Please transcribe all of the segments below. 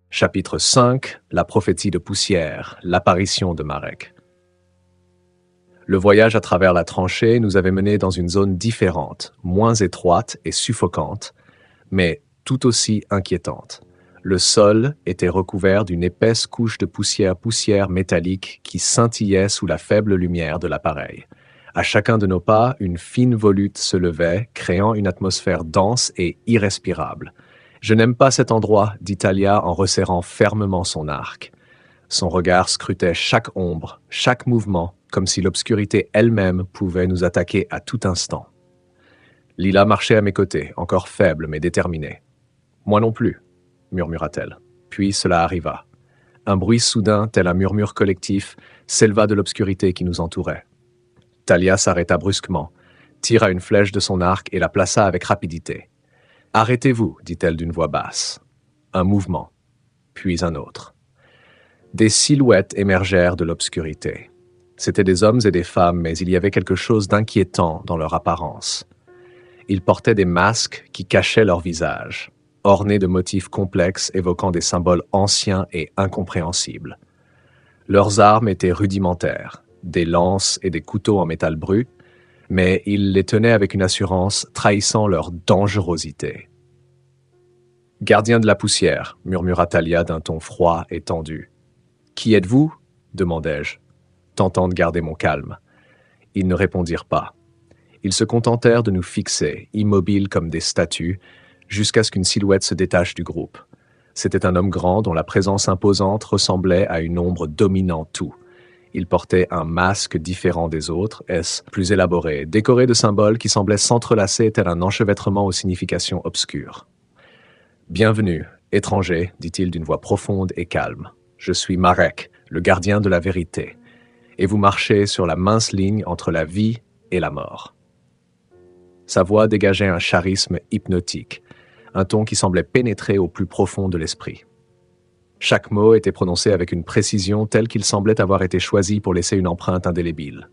Chapitre 5, la prophétie de poussière, l'apparition de Marek. Le voyage à travers la tranchée nous avait menés dans une zone différente, moins étroite et suffocante, mais tout aussi inquiétante. Le sol était recouvert d'une épaisse couche de poussière métallique qui scintillait sous la faible lumière de l'appareil. À chacun de nos pas, une fine volute se levait, créant une atmosphère dense et irrespirable. « Je n'aime pas cet endroit », dit Talia en resserrant fermement son arc. Son regard scrutait chaque ombre, chaque mouvement, comme si l'obscurité elle-même pouvait nous attaquer à tout instant. Lila marchait à mes côtés, encore faible mais déterminée. « Moi non plus », murmura-t-elle. Puis cela arriva. Un bruit soudain, tel un murmure collectif, s'éleva de l'obscurité qui nous entourait. Talia s'arrêta brusquement, tira une flèche de son arc et la plaça avec rapidité. « Arrêtez-vous », dit-elle d'une voix basse. Un mouvement, puis un autre. Des silhouettes émergèrent de l'obscurité. C'étaient des hommes et des femmes, mais il y avait quelque chose d'inquiétant dans leur apparence. Ils portaient des masques qui cachaient leur visage, ornés de motifs complexes évoquant des symboles anciens et incompréhensibles. Leurs armes étaient rudimentaires, des lances et des couteaux en métal brut, mais ils les tenaient avec une assurance trahissant leur dangerosité. « Gardien de la poussière », murmura Talia d'un ton froid et tendu. « Qui êtes-vous » demandai-je, tentant de garder mon calme. Ils ne répondirent pas. Ils se contentèrent de nous fixer, immobiles comme des statues, jusqu'à ce qu'une silhouette se détache du groupe. C'était un homme grand dont la présence imposante ressemblait à une ombre dominant tout. Il portait un masque différent des autres, plus élaboré, décoré de symboles qui semblaient s'entrelacer tel un enchevêtrement aux significations obscures. « Bienvenue, étranger, dit-il d'une voix profonde et calme. Je suis Marek, le gardien de la vérité, et vous marchez sur la mince ligne entre la vie et la mort. » Sa voix dégageait un charisme hypnotique, un ton qui semblait pénétrer au plus profond de l'esprit. Chaque mot était prononcé avec une précision telle qu'il semblait avoir été choisi pour laisser une empreinte indélébile.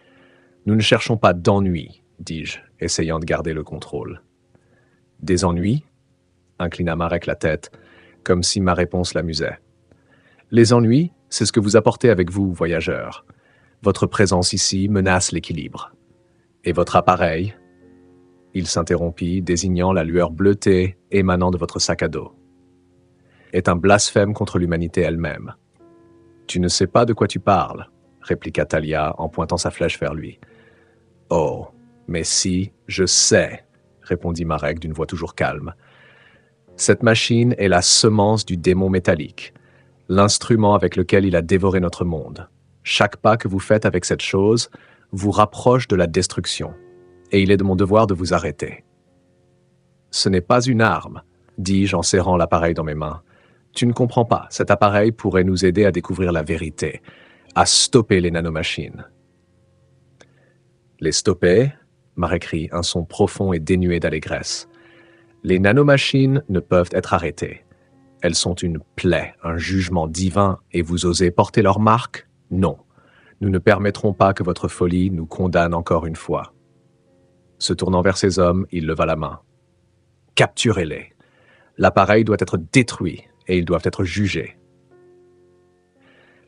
« Nous ne cherchons pas d'ennui, dis-je, essayant de garder le contrôle. »« Des ennuis ?» inclina Marek la tête, comme si ma réponse l'amusait. « Les ennuis, c'est ce que vous apportez avec vous, voyageurs. Votre présence ici menace l'équilibre. Et votre appareil ?» Il s'interrompit, désignant la lueur bleutée émanant de votre sac à dos. « Est un blasphème contre l'humanité elle-même. »« Tu ne sais pas de quoi tu parles, » répliqua Talia en pointant sa flèche vers lui. « Oh, mais si, je sais, » répondit Marek d'une voix toujours calme. « Cette machine est la semence du démon métallique, l'instrument avec lequel il a dévoré notre monde. Chaque pas que vous faites avec cette chose vous rapproche de la destruction, et il est de mon devoir de vous arrêter. »« Ce n'est pas une arme, » dis-je en serrant l'appareil dans mes mains. « Tu ne comprends pas, cet appareil pourrait nous aider à découvrir la vérité, à stopper les nanomachines. »« Les stopper ?» Marek rit, un son profond et dénué d'allégresse. « Les nanomachines ne peuvent être arrêtées. Elles sont une plaie, un jugement divin, et vous osez porter leur marque? Non. Nous ne permettrons pas que votre folie nous condamne encore une fois. » Se tournant vers ses hommes, il leva la main. « Capturez-les. L'appareil doit être détruit et ils doivent être jugés. »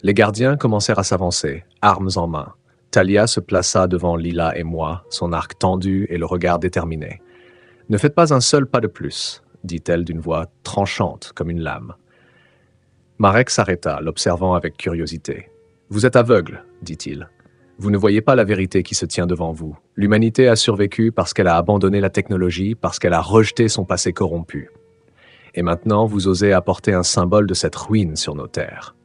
Les gardiens commencèrent à s'avancer, armes en main. Talia se plaça devant Lila et moi, son arc tendu et le regard déterminé. « Ne faites pas un seul pas de plus, » dit-elle d'une voix tranchante comme une lame. Marek s'arrêta, l'observant avec curiosité. « Vous êtes aveugle, » dit-il. « Vous ne voyez pas la vérité qui se tient devant vous. L'humanité a survécu parce qu'elle a abandonné la technologie, parce qu'elle a rejeté son passé corrompu. Et maintenant, vous osez apporter un symbole de cette ruine sur nos terres.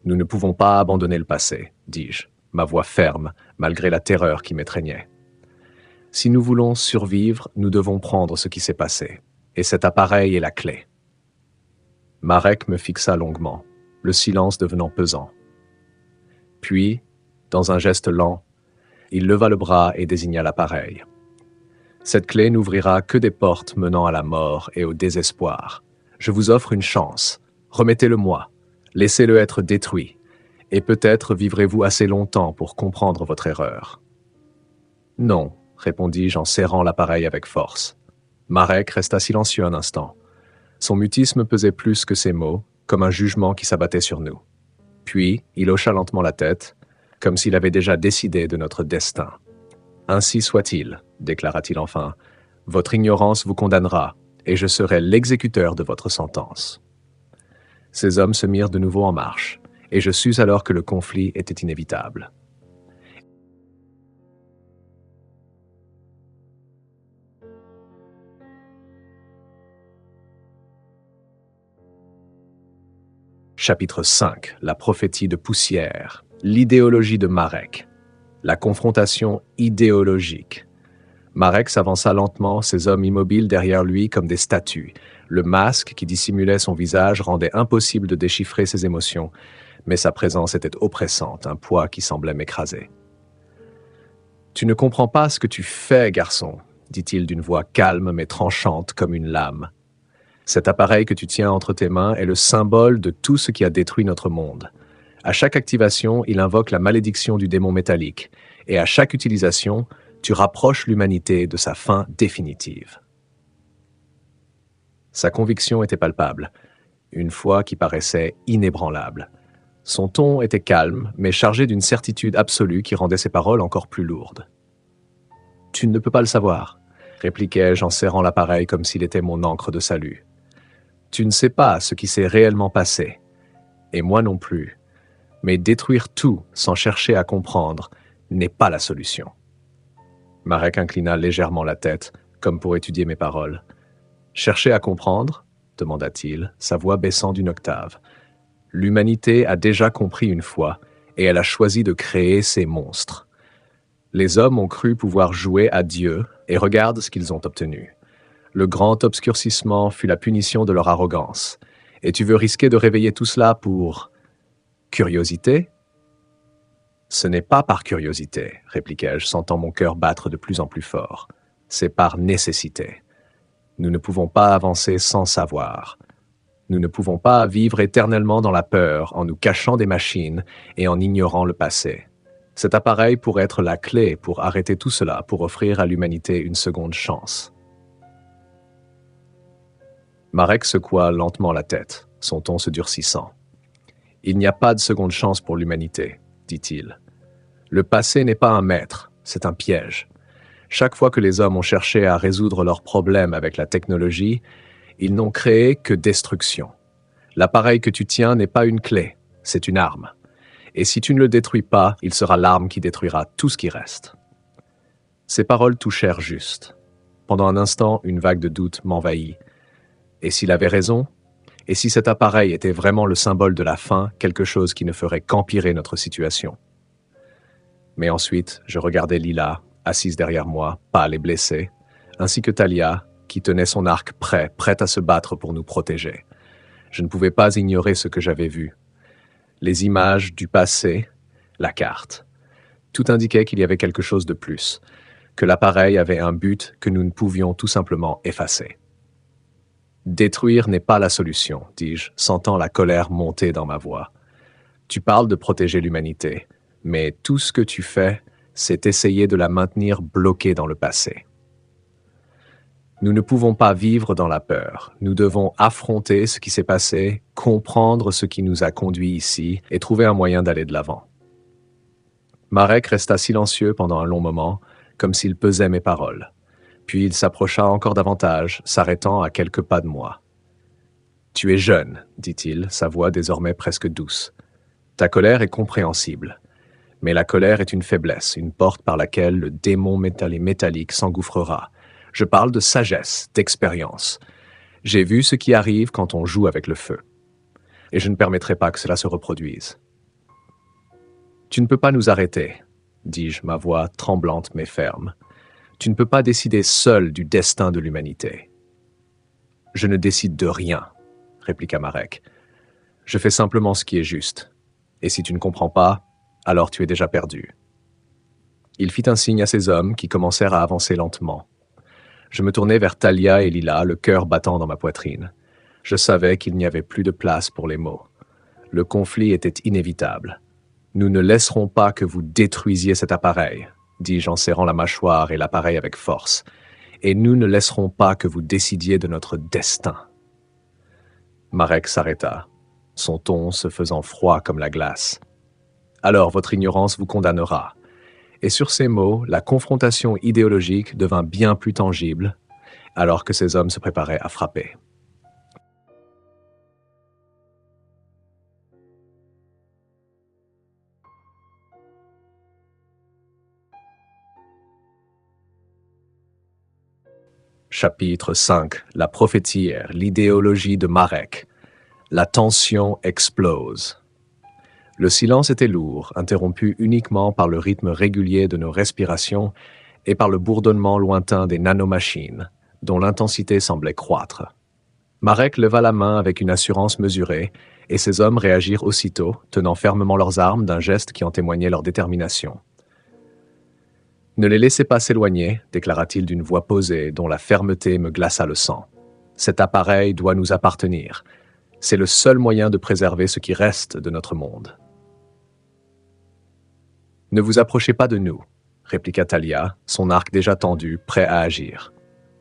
Nous ne pouvons pas abandonner le passé, dis-je, ma voix ferme, malgré la terreur qui m'étreignait. Si nous voulons survivre, nous devons prendre ce qui s'est passé. Et cet appareil est la clé. » Marek me fixa longuement, le silence devenant pesant. Puis, dans un geste lent, il leva le bras et désigna l'appareil. « Cette clé n'ouvrira que des portes menant à la mort et au désespoir. Je vous offre une chance. Remettez-le-moi. Laissez-le être détruit. Et peut-être vivrez-vous assez longtemps pour comprendre votre erreur. »« Non, » répondis-je en serrant l'appareil avec force. Marek resta silencieux un instant. Son mutisme pesait plus que ses mots, comme un jugement qui s'abattait sur nous. Puis, il hocha lentement la tête, comme s'il avait déjà décidé de notre destin. « Ainsi soit-il, déclara-t-il enfin. Votre ignorance vous condamnera, et je serai l'exécuteur de votre sentence. » Ces hommes se mirent de nouveau en marche, et je sus alors que le conflit était inévitable. Chapitre 5. La prophétie de Poussière. L'idéologie de Marek. La confrontation idéologique. Marek s'avança lentement, ses hommes immobiles derrière lui comme des statues. Le masque qui dissimulait son visage rendait impossible de déchiffrer ses émotions, mais sa présence était oppressante, un poids qui semblait m'écraser. « Tu ne comprends pas ce que tu fais, garçon, » dit-il d'une voix calme mais tranchante comme une lame. Cet appareil que tu tiens entre tes mains est le symbole de tout ce qui a détruit notre monde. À chaque activation, il invoque la malédiction du démon métallique, et à chaque utilisation, tu rapproches l'humanité de sa fin définitive. Sa conviction était palpable, une foi qui paraissait inébranlable. Son ton était calme, mais chargé d'une certitude absolue qui rendait ses paroles encore plus lourdes. « Tu ne peux pas le savoir, » répliquai-je en serrant l'appareil comme s'il était mon encre de salut. « Tu ne sais pas ce qui s'est réellement passé, et moi non plus. Mais détruire tout sans chercher à comprendre n'est pas la solution. » Marek inclina légèrement la tête, comme pour étudier mes paroles. « Chercher à comprendre ?» demanda-t-il, sa voix baissant d'une octave. « L'humanité a déjà compris une fois, et elle a choisi de créer ces monstres. Les hommes ont cru pouvoir jouer à Dieu, et regarde ce qu'ils ont obtenu. Le grand obscurcissement fut la punition de leur arrogance. Et tu veux risquer de réveiller tout cela pour... curiosité ? Ce n'est pas par curiosité, répliquai-je, sentant mon cœur battre de plus en plus fort. C'est par nécessité. Nous ne pouvons pas avancer sans savoir. Nous ne pouvons pas vivre éternellement dans la peur en nous cachant des machines et en ignorant le passé. Cet appareil pourrait être la clé pour arrêter tout cela, pour offrir à l'humanité une seconde chance. Marek secoua lentement la tête, son ton se durcissant. « Il n'y a pas de seconde chance pour l'humanité, » dit-il. « Le passé n'est pas un maître, c'est un piège. Chaque fois que les hommes ont cherché à résoudre leurs problèmes avec la technologie, ils n'ont créé que destruction. L'appareil que tu tiens n'est pas une clé, c'est une arme. Et si tu ne le détruis pas, il sera l'arme qui détruira tout ce qui reste. » Ces paroles touchèrent juste. Pendant un instant, une vague de doute m'envahit. Et s'il avait raison ? Et si cet appareil était vraiment le symbole de la fin, quelque chose qui ne ferait qu'empirer notre situation? Mais ensuite, je regardais Lila, assise derrière moi, pâle et blessée, ainsi que Talia, qui tenait son arc prête à se battre pour nous protéger. Je ne pouvais pas ignorer ce que j'avais vu. Les images du passé, la carte. Tout indiquait qu'il y avait quelque chose de plus, que l'appareil avait un but que nous ne pouvions tout simplement effacer. « Détruire n'est pas la solution, dis-je, sentant la colère monter dans ma voix. Tu parles de protéger l'humanité, mais tout ce que tu fais, c'est essayer de la maintenir bloquée dans le passé. Nous ne pouvons pas vivre dans la peur. Nous devons affronter ce qui s'est passé, comprendre ce qui nous a conduits ici et trouver un moyen d'aller de l'avant. » Marek resta silencieux pendant un long moment, comme s'il pesait mes paroles. Puis il s'approcha encore davantage, s'arrêtant à quelques pas de moi. « Tu es jeune, » dit-il, sa voix désormais presque douce. « Ta colère est compréhensible. Mais la colère est une faiblesse, une porte par laquelle le démon métallique s'engouffrera. Je parle de sagesse, d'expérience. J'ai vu ce qui arrive quand on joue avec le feu. Et je ne permettrai pas que cela se reproduise. »« Tu ne peux pas nous arrêter, » dis-je, ma voix tremblante mais ferme. « Tu ne peux pas décider seul du destin de l'humanité. »« Je ne décide de rien, » répliqua Marek. « Je fais simplement ce qui est juste. Et si tu ne comprends pas, alors tu es déjà perdu. » Il fit un signe à ses hommes qui commencèrent à avancer lentement. Je me tournai vers Talia et Lila, le cœur battant dans ma poitrine. Je savais qu'il n'y avait plus de place pour les mots. Le conflit était inévitable. « Nous ne laisserons pas que vous détruisiez cet appareil, » dis-je en serrant la mâchoire et l'appareil avec force. « Et nous ne laisserons pas que vous décidiez de notre destin. » Marek s'arrêta. son ton se faisant froid comme la glace. « Alors votre ignorance vous condamnera. » Et sur ces mots, la confrontation idéologique devint bien plus tangible, alors que ces hommes se préparaient à frapper. Chapitre 5. La prophétie, l'idéologie de Marek. La tension explose. Le silence était lourd, interrompu uniquement par le rythme régulier de nos respirations et par le bourdonnement lointain des nanomachines, dont l'intensité semblait croître. Marek leva la main avec une assurance mesurée, et ses hommes réagirent aussitôt, tenant fermement leurs armes d'un geste qui en témoignait leur détermination. « Ne les laissez pas s'éloigner, déclara-t-il d'une voix posée dont la fermeté me glaça le sang. Cet appareil doit nous appartenir. C'est le seul moyen de préserver ce qui reste de notre monde. » « Ne vous approchez pas de nous, » répliqua Talia, son arc déjà tendu, prêt à agir.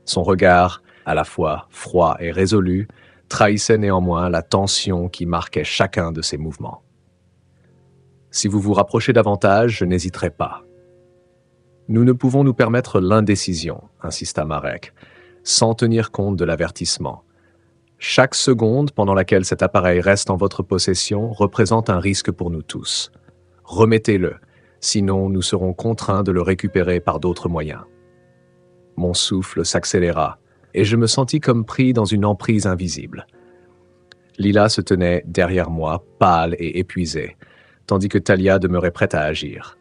Son regard, à la fois froid et résolu, trahissait néanmoins la tension qui marquait chacun de ses mouvements. « Si vous vous rapprochez davantage, je n'hésiterai pas. »« Nous ne pouvons nous permettre l'indécision, » insista Marek, sans tenir compte de l'avertissement. « Chaque seconde pendant laquelle cet appareil reste en votre possession représente un risque pour nous tous. Remettez-le. Sinon, nous serons contraints de le récupérer par d'autres moyens. » Mon souffle s'accéléra, et je me sentis comme pris dans une emprise invisible. Lila se tenait derrière moi, pâle et épuisée, tandis que Talia demeurait prête à agir.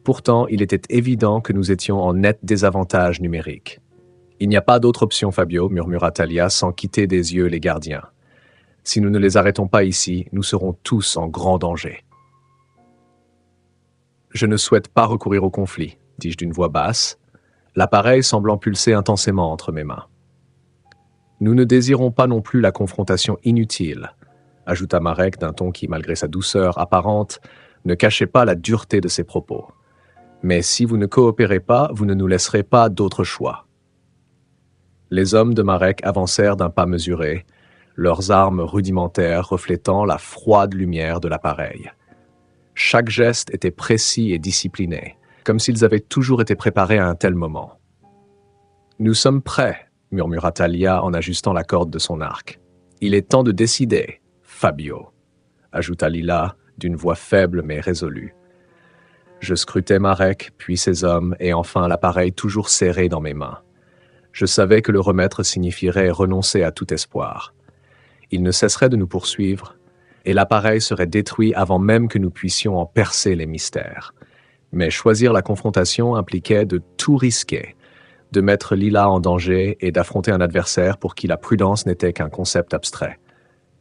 Pourtant, il était évident que nous étions en net désavantage numérique. « Il n'y a pas d'autre option, Fabio, » murmura Talia sans quitter des yeux les gardiens. « Si nous ne les arrêtons pas ici, nous serons tous en grand danger. » « Je ne souhaite pas recourir au conflit, » dis-je d'une voix basse, l'appareil semblant pulser intensément entre mes mains. « Nous ne désirons pas non plus la confrontation inutile, » ajouta Marek d'un ton qui, malgré sa douceur apparente, ne cachait pas la dureté de ses propos. « Mais si vous ne coopérez pas, vous ne nous laisserez pas d'autre choix. » Les hommes de Marek avancèrent d'un pas mesuré, leurs armes rudimentaires reflétant la froide lumière de l'appareil. Chaque geste était précis et discipliné, comme s'ils avaient toujours été préparés à un tel moment. « Nous sommes prêts, » murmura Talia en ajustant la corde de son arc. « Il est temps de décider, Fabio, » ajouta Lila d'une voix faible mais résolue. Je scrutais Marek, puis ses hommes, et enfin l'appareil toujours serré dans mes mains. Je savais que le remettre signifierait renoncer à tout espoir. Il ne cesserait de nous poursuivre, et l'appareil serait détruit avant même que nous puissions en percer les mystères. Mais choisir la confrontation impliquait de tout risquer, de mettre Lila en danger et d'affronter un adversaire pour qui la prudence n'était qu'un concept abstrait.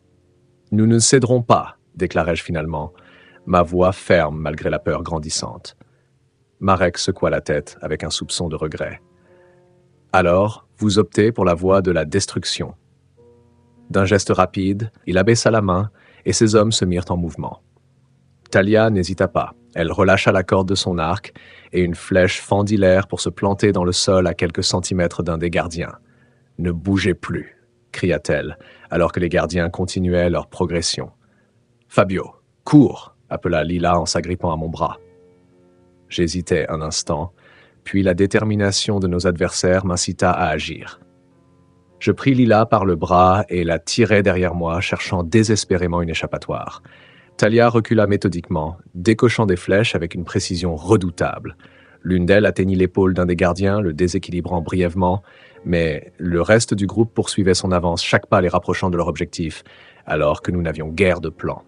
« Nous ne céderons pas, » déclarai-je finalement, ma voix ferme malgré la peur grandissante. Marek secoua la tête avec un soupçon de regret. « Alors, vous optez pour la voie de la destruction. » D'un geste rapide, il abaissa la main et ses hommes se mirent en mouvement. Talia n'hésita pas. Elle relâcha la corde de son arc et une flèche fendit l'air pour se planter dans le sol à quelques centimètres d'un des gardiens. « Ne bougez plus !» cria-t-elle, alors que les gardiens continuaient leur progression. « Fabio, cours !» appela Lila en s'agrippant à mon bras. J'hésitai un instant, puis la détermination de nos adversaires m'incita à agir. Je pris Lila par le bras et la tirai derrière moi, cherchant désespérément une échappatoire. Talia recula méthodiquement, décochant des flèches avec une précision redoutable. L'une d'elles atteignit l'épaule d'un des gardiens, le déséquilibrant brièvement, mais le reste du groupe poursuivait son avance, chaque pas les rapprochant de leur objectif, alors que nous n'avions guère de plan.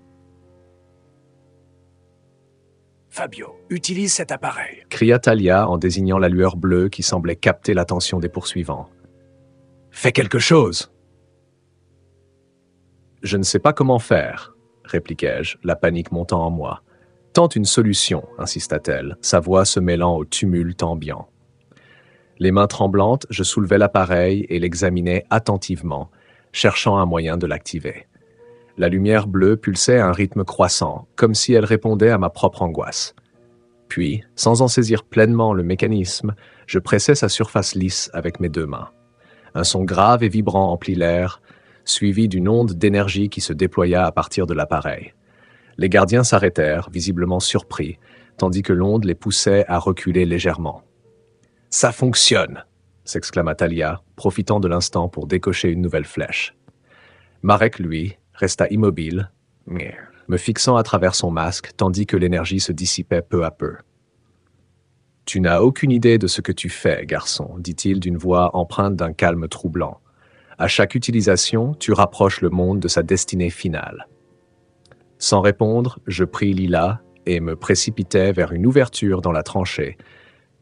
« Fabio, utilise cet appareil !» cria Talia en désignant la lueur bleue qui semblait capter l'attention des poursuivants. « Fais quelque chose !»« Je ne sais pas comment faire, » répliquai-je, la panique montant en moi. « Tente une solution, » insista-t-elle, sa voix se mêlant au tumulte ambiant. Les mains tremblantes, je soulevai l'appareil et l'examinai attentivement, cherchant un moyen de l'activer. La lumière bleue pulsait à un rythme croissant, comme si elle répondait à ma propre angoisse. Puis, sans en saisir pleinement le mécanisme, je pressai sa surface lisse avec mes deux mains. Un son grave et vibrant emplit l'air, suivi d'une onde d'énergie qui se déploya à partir de l'appareil. Les gardiens s'arrêtèrent, visiblement surpris, tandis que l'onde les poussait à reculer légèrement. « Ça fonctionne !» s'exclama Talia, profitant de l'instant pour décocher une nouvelle flèche. Marek, lui, resta immobile, me fixant à travers son masque, tandis que l'énergie se dissipait peu à peu. « Tu n'as aucune idée de ce que tu fais, garçon, dit-il d'une voix empreinte d'un calme troublant. À chaque utilisation, tu rapproches le monde de sa destinée finale. » Sans répondre, je pris Lila et me précipitai vers une ouverture dans la tranchée,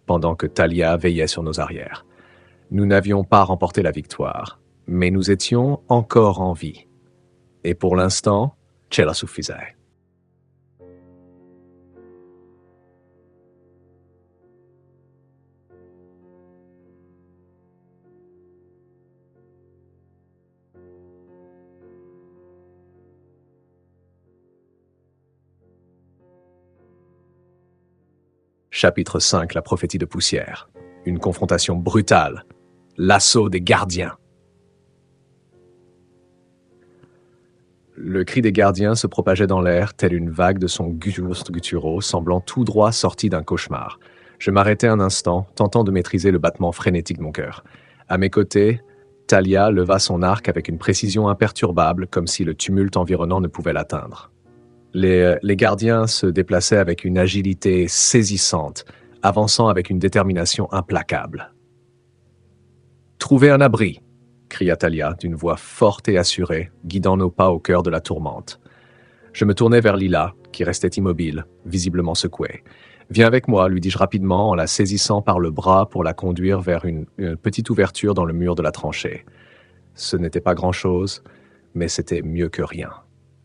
pendant que Talia veillait sur nos arrières. Nous n'avions pas remporté la victoire, mais nous étions encore en vie. Et pour l'instant, cela suffisait. Chapitre 5, la prophétie de poussière. Une confrontation brutale. L'assaut des gardiens. Le cri des gardiens se propageait dans l'air, tel une vague de son guttural, semblant tout droit sorti d'un cauchemar. Je m'arrêtai un instant, tentant de maîtriser le battement frénétique de mon cœur. À mes côtés, Talia leva son arc avec une précision imperturbable, comme si le tumulte environnant ne pouvait l'atteindre. Les gardiens se déplaçaient avec une agilité saisissante, avançant avec une détermination implacable. « Trouvez un abri !» cria Talia d'une voix forte et assurée, guidant nos pas au cœur de la tourmente. Je me tournai vers Lila, qui restait immobile, visiblement secouée. « Viens avec moi », lui dis-je rapidement en la saisissant par le bras pour la conduire vers une petite ouverture dans le mur de la tranchée. Ce n'était pas grand-chose, mais c'était mieux que rien.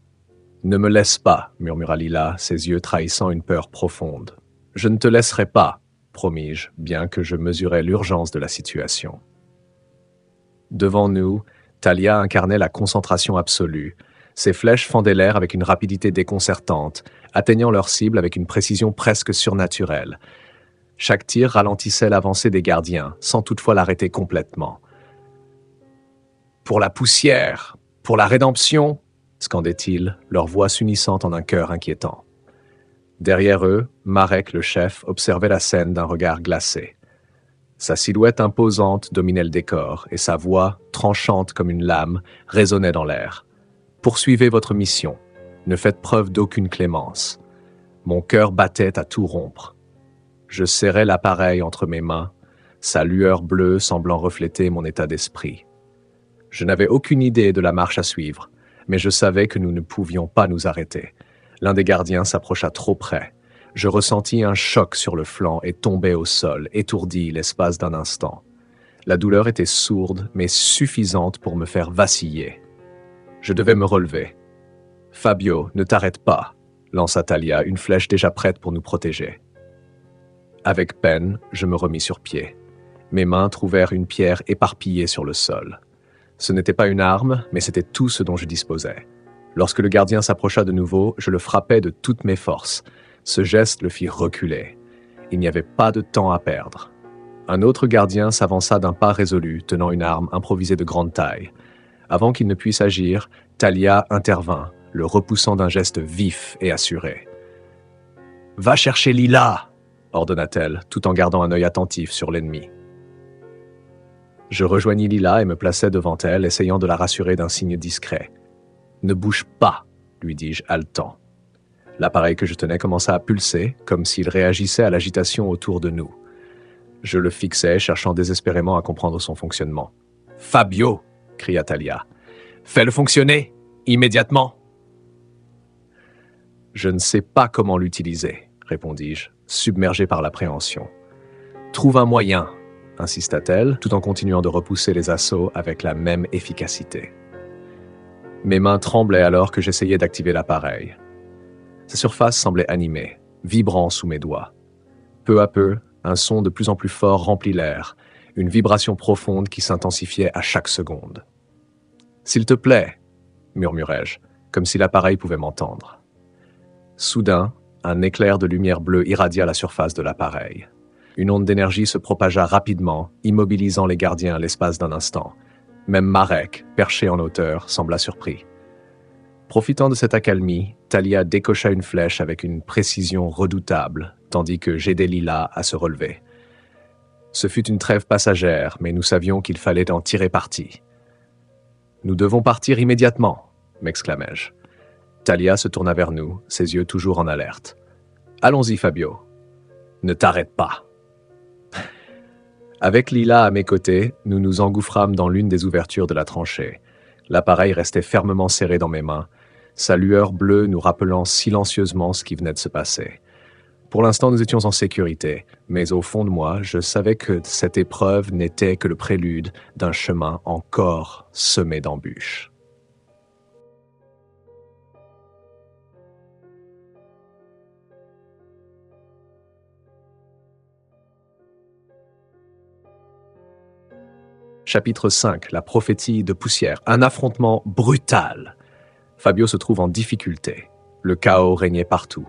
« Ne me laisse pas », murmura Lila, ses yeux trahissant une peur profonde. « Je ne te laisserai pas », promis-je, bien que je mesurais l'urgence de la situation. Devant nous, Talia incarnait la concentration absolue. Ses flèches fendaient l'air avec une rapidité déconcertante, atteignant leur cible avec une précision presque surnaturelle. Chaque tir ralentissait l'avancée des gardiens, sans toutefois l'arrêter complètement. « Pour la poussière, pour la rédemption !» scandaient-ils, leur voix s'unissant en un chœur inquiétant. Derrière eux, Marek, le chef, observait la scène d'un regard glacé. Sa silhouette imposante dominait le décor, et sa voix, tranchante comme une lame, résonnait dans l'air. « Poursuivez votre mission. Ne faites preuve d'aucune clémence. » Mon cœur battait à tout rompre. Je serrais l'appareil entre mes mains, sa lueur bleue semblant refléter mon état d'esprit. Je n'avais aucune idée de la marche à suivre, mais je savais que nous ne pouvions pas nous arrêter. L'un des gardiens s'approcha trop près. Je ressentis un choc sur le flanc et tombai au sol, étourdi l'espace d'un instant. La douleur était sourde, mais suffisante pour me faire vaciller. Je devais me relever. « Fabio, ne t'arrête pas !» lança Talia, une flèche déjà prête pour nous protéger. Avec peine, je me remis sur pied. Mes mains trouvèrent une pierre éparpillée sur le sol. Ce n'était pas une arme, mais c'était tout ce dont je disposais. Lorsque le gardien s'approcha de nouveau, je le frappai de toutes mes forces. Ce geste le fit reculer. Il n'y avait pas de temps à perdre. Un autre gardien s'avança d'un pas résolu, tenant une arme improvisée de grande taille. Avant qu'il ne puisse agir, Talia intervint, le repoussant d'un geste vif et assuré. « Va chercher Lila !» ordonna-t-elle, tout en gardant un œil attentif sur l'ennemi. Je rejoignis Lila et me plaçai devant elle, essayant de la rassurer d'un signe discret. « Ne bouge pas !» lui dis-je haletant. L'appareil que je tenais commença à pulser, comme s'il réagissait à l'agitation autour de nous. Je le fixais, cherchant désespérément à comprendre son fonctionnement. « Fabio !» cria Talia. « Fais-le fonctionner, immédiatement !»« Je ne sais pas comment l'utiliser, » répondis-je, submergé par l'appréhension. « Trouve un moyen, » insista-t-elle, tout en continuant de repousser les assauts avec la même efficacité. Mes mains tremblaient alors que j'essayais d'activer l'appareil. Sa surface semblait animée, vibrant sous mes doigts. Peu à peu, un son de plus en plus fort remplit l'air, une vibration profonde qui s'intensifiait à chaque seconde. « S'il te plaît !» murmurai-je, comme si l'appareil pouvait m'entendre. Soudain, un éclair de lumière bleue irradia la surface de l'appareil. Une onde d'énergie se propagea rapidement, immobilisant les gardiens à l'espace d'un instant. Même Marek, perché en hauteur, sembla surpris. Profitant de cette accalmie, Talia décocha une flèche avec une précision redoutable, tandis que j'aidais Lila à se relever. Ce fut une trêve passagère, mais nous savions qu'il fallait en tirer parti. « Nous devons partir immédiatement !» m'exclamai-je. Talia se tourna vers nous, ses yeux toujours en alerte. « Allons-y, Fabio. Ne t'arrête pas !» Avec Lila à mes côtés, nous nous engouffrâmes dans l'une des ouvertures de la tranchée. L'appareil restait fermement serré dans mes mains, sa lueur bleue nous rappelant silencieusement ce qui venait de se passer. Pour l'instant, nous étions en sécurité, mais au fond de moi, je savais que cette épreuve n'était que le prélude d'un chemin encore semé d'embûches. Chapitre 5, la prophétie de poussière. Un affrontement brutal. Fabio se trouve en difficulté. Le chaos régnait partout.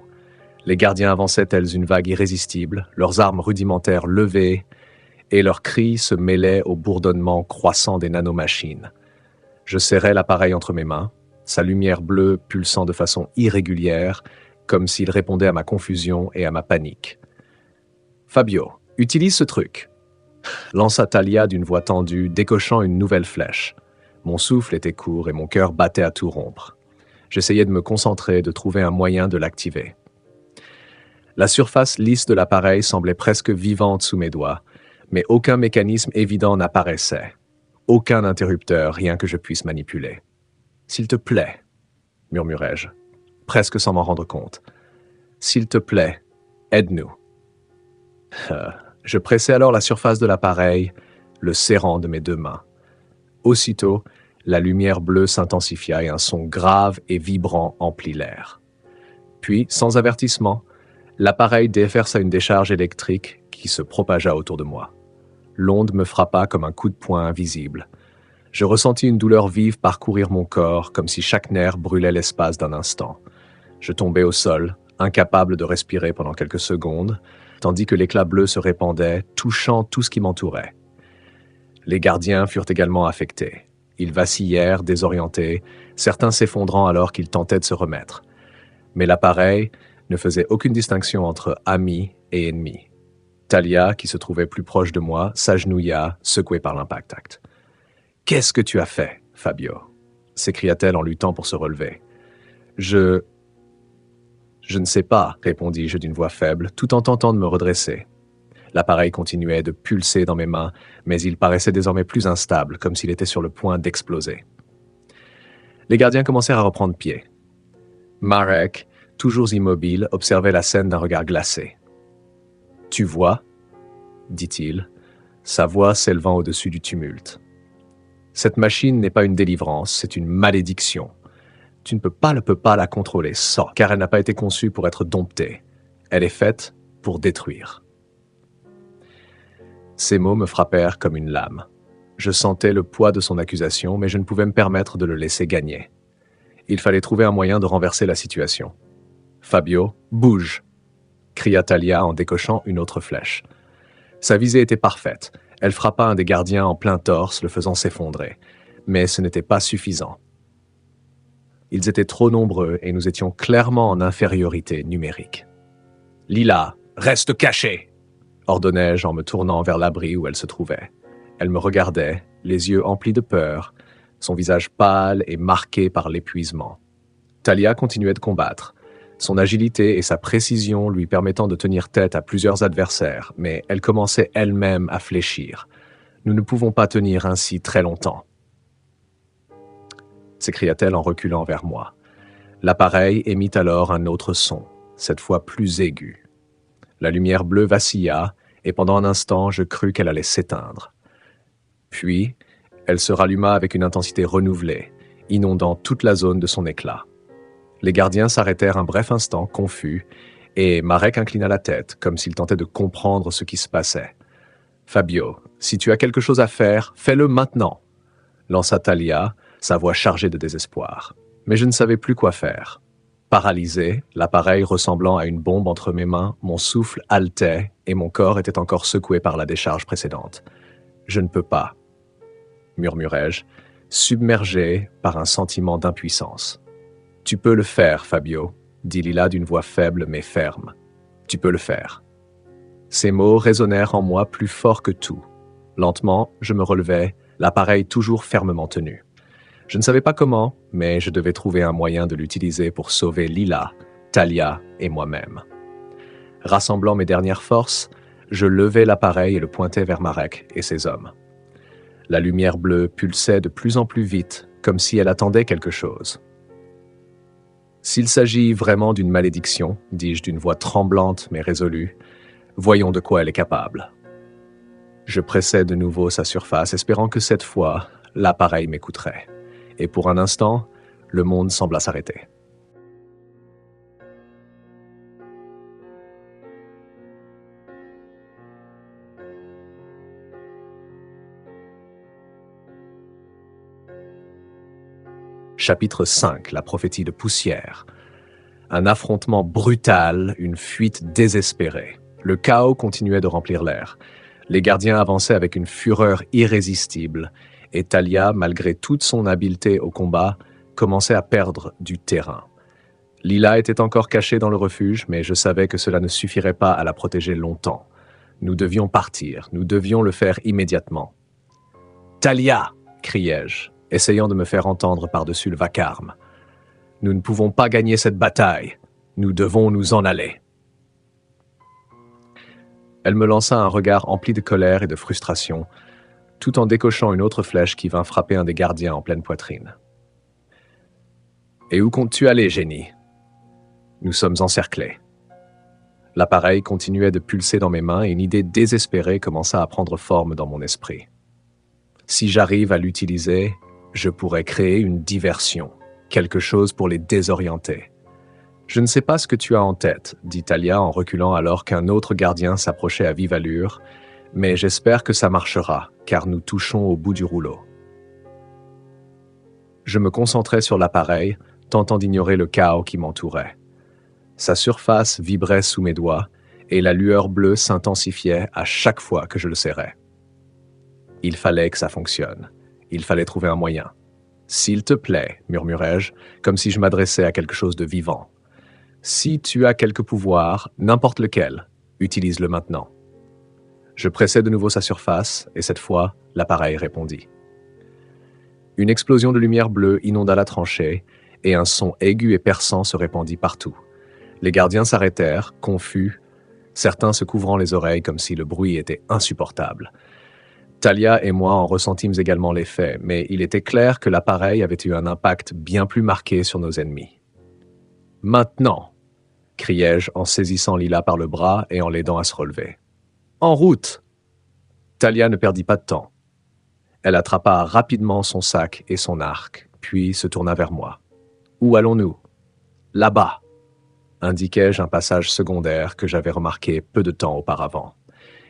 Les gardiens avançaient tels une vague irrésistible, leurs armes rudimentaires levées, et leurs cris se mêlaient au bourdonnement croissant des nanomachines. Je serrais l'appareil entre mes mains, sa lumière bleue pulsant de façon irrégulière, comme s'il répondait à ma confusion et à ma panique. « Fabio, utilise ce truc !» lança Talia d'une voix tendue, décochant une nouvelle flèche. Mon souffle était court et mon cœur battait à tout rompre. J'essayais de me concentrer, de trouver un moyen de l'activer. La surface lisse de l'appareil semblait presque vivante sous mes doigts, mais aucun mécanisme évident n'apparaissait. Aucun interrupteur, rien que je puisse manipuler. « S'il te plaît, » murmurai-je, presque sans m'en rendre compte. « S'il te plaît, aide-nous. » Je pressai alors la surface de l'appareil, le serrant de mes deux mains. Aussitôt, la lumière bleue s'intensifia et un son grave et vibrant emplit l'air. Puis, sans avertissement, l'appareil déversa une décharge électrique qui se propagea autour de moi. L'onde me frappa comme un coup de poing invisible. Je ressentis une douleur vive parcourir mon corps, comme si chaque nerf brûlait l'espace d'un instant. Je tombai au sol, incapable de respirer pendant quelques secondes, tandis que l'éclat bleu se répandait, touchant tout ce qui m'entourait. Les gardiens furent également affectés. Ils vacillèrent, désorientés, certains s'effondrant alors qu'ils tentaient de se remettre. Mais l'appareil ne faisait aucune distinction entre amis et ennemis. Talia, qui se trouvait plus proche de moi, s'agenouilla, secouée par l'impact. « Qu'est-ce que tu as fait, Fabio ?» s'écria-t-elle en luttant pour se relever. « Je ne sais pas, répondis-je d'une voix faible, tout en tentant de me redresser. L'appareil continuait de pulser dans mes mains, mais il paraissait désormais plus instable, comme s'il était sur le point d'exploser. Les gardiens commencèrent à reprendre pied. Marek, toujours immobile, observait la scène d'un regard glacé. « Tu vois ?» dit-il, sa voix s'élevant au-dessus du tumulte. « Cette machine n'est pas une délivrance, c'est une malédiction. Tu ne peux pas la contrôler, sors, car elle n'a pas été conçue pour être domptée. Elle est faite pour détruire. » Ces mots me frappèrent comme une lame. Je sentais le poids de son accusation, mais je ne pouvais me permettre de le laisser gagner. Il fallait trouver un moyen de renverser la situation. « Fabio, bouge !» cria Talia en décochant une autre flèche. Sa visée était parfaite. Elle frappa un des gardiens en plein torse, le faisant s'effondrer. Mais ce n'était pas suffisant. Ils étaient trop nombreux et nous étions clairement en infériorité numérique. « Lila, reste cachée !» ordonnai-je en me tournant vers l'abri où elle se trouvait. Elle me regardait, les yeux emplis de peur, son visage pâle et marqué par l'épuisement. Talia continuait de combattre, son agilité et sa précision lui permettant de tenir tête à plusieurs adversaires, mais elle commençait elle-même à fléchir. Nous ne pouvons pas tenir ainsi très longtemps. S'écria-t-elle en reculant vers moi. L'appareil émit alors un autre son, cette fois plus aigu. La lumière bleue vacilla, et pendant un instant, je crus qu'elle allait s'éteindre. Puis, elle se ralluma avec une intensité renouvelée, inondant toute la zone de son éclat. Les gardiens s'arrêtèrent un bref instant, confus, et Marek inclina la tête, comme s'il tentait de comprendre ce qui se passait. « Fabio, si tu as quelque chose à faire, fais-le maintenant !» lança Talia, sa voix chargée de désespoir. Mais je ne savais plus quoi faire. Paralysé, l'appareil ressemblant à une bombe entre mes mains, mon souffle haletait et mon corps était encore secoué par la décharge précédente. « Je ne peux pas. » murmurai-je, submergé par un sentiment d'impuissance. « Tu peux le faire, Fabio, dit Lila d'une voix faible mais ferme. Tu peux le faire. » Ces mots résonnèrent en moi plus fort que tout. Lentement, je me relevai, l'appareil toujours fermement tenu. Je ne savais pas comment, mais je devais trouver un moyen de l'utiliser pour sauver Lila, Talia et moi-même. Rassemblant mes dernières forces, je levai l'appareil et le pointai vers Marek et ses hommes. La lumière bleue pulsait de plus en plus vite, comme si elle attendait quelque chose. « S'il s'agit vraiment d'une malédiction, dis-je d'une voix tremblante mais résolue, voyons de quoi elle est capable. » Je pressai de nouveau sa surface, espérant que cette fois, l'appareil m'écouterait. Et pour un instant, le monde sembla s'arrêter. Chapitre 5, la prophétie de poussière. Un affrontement brutal, une fuite désespérée. Le chaos continuait de remplir l'air. Les gardiens avançaient avec une fureur irrésistible, et Talia, malgré toute son habileté au combat, commençait à perdre du terrain. Lila était encore cachée dans le refuge, mais je savais que cela ne suffirait pas à la protéger longtemps. Nous devions partir, nous devions le faire immédiatement. « Talia !» criai-je, essayant de me faire entendre par-dessus le vacarme. « Nous ne pouvons pas gagner cette bataille. Nous devons nous en aller. » Elle me lança un regard empli de colère et de frustration, tout en décochant une autre flèche qui vint frapper un des gardiens en pleine poitrine. « Et où comptes-tu aller, génie ? Nous sommes encerclés. » L'appareil continuait de pulser dans mes mains et une idée désespérée commença à prendre forme dans mon esprit. Si j'arrive à l'utiliser, je pourrais créer une diversion, quelque chose pour les désorienter. « Je ne sais pas ce que tu as en tête, » dit Talia en reculant alors qu'un autre gardien s'approchait à vive allure, « mais j'espère que ça marchera, car nous touchons au bout du rouleau. » Je me concentrais sur l'appareil, tentant d'ignorer le chaos qui m'entourait. Sa surface vibrait sous mes doigts, et la lueur bleue s'intensifiait à chaque fois que je le serrais. Il fallait que ça fonctionne. Il fallait trouver un moyen. « S'il te plaît, » murmurai-je, comme si je m'adressais à quelque chose de vivant. « Si tu as quelque pouvoir, n'importe lequel, utilise-le maintenant. » Je pressai de nouveau sa surface, et cette fois, l'appareil répondit. Une explosion de lumière bleue inonda la tranchée, et un son aigu et perçant se répandit partout. Les gardiens s'arrêtèrent, confus, certains se couvrant les oreilles comme si le bruit était insupportable. Talia et moi en ressentîmes également l'effet, mais il était clair que l'appareil avait eu un impact bien plus marqué sur nos ennemis. « Maintenant !» criai-je en saisissant Lila par le bras et en l'aidant à se relever. « En route !» Talia ne perdit pas de temps. Elle attrapa rapidement son sac et son arc, puis se tourna vers moi. « Où allons-nous ?»« Là-bas !» indiquai-je un passage secondaire que j'avais remarqué peu de temps auparavant.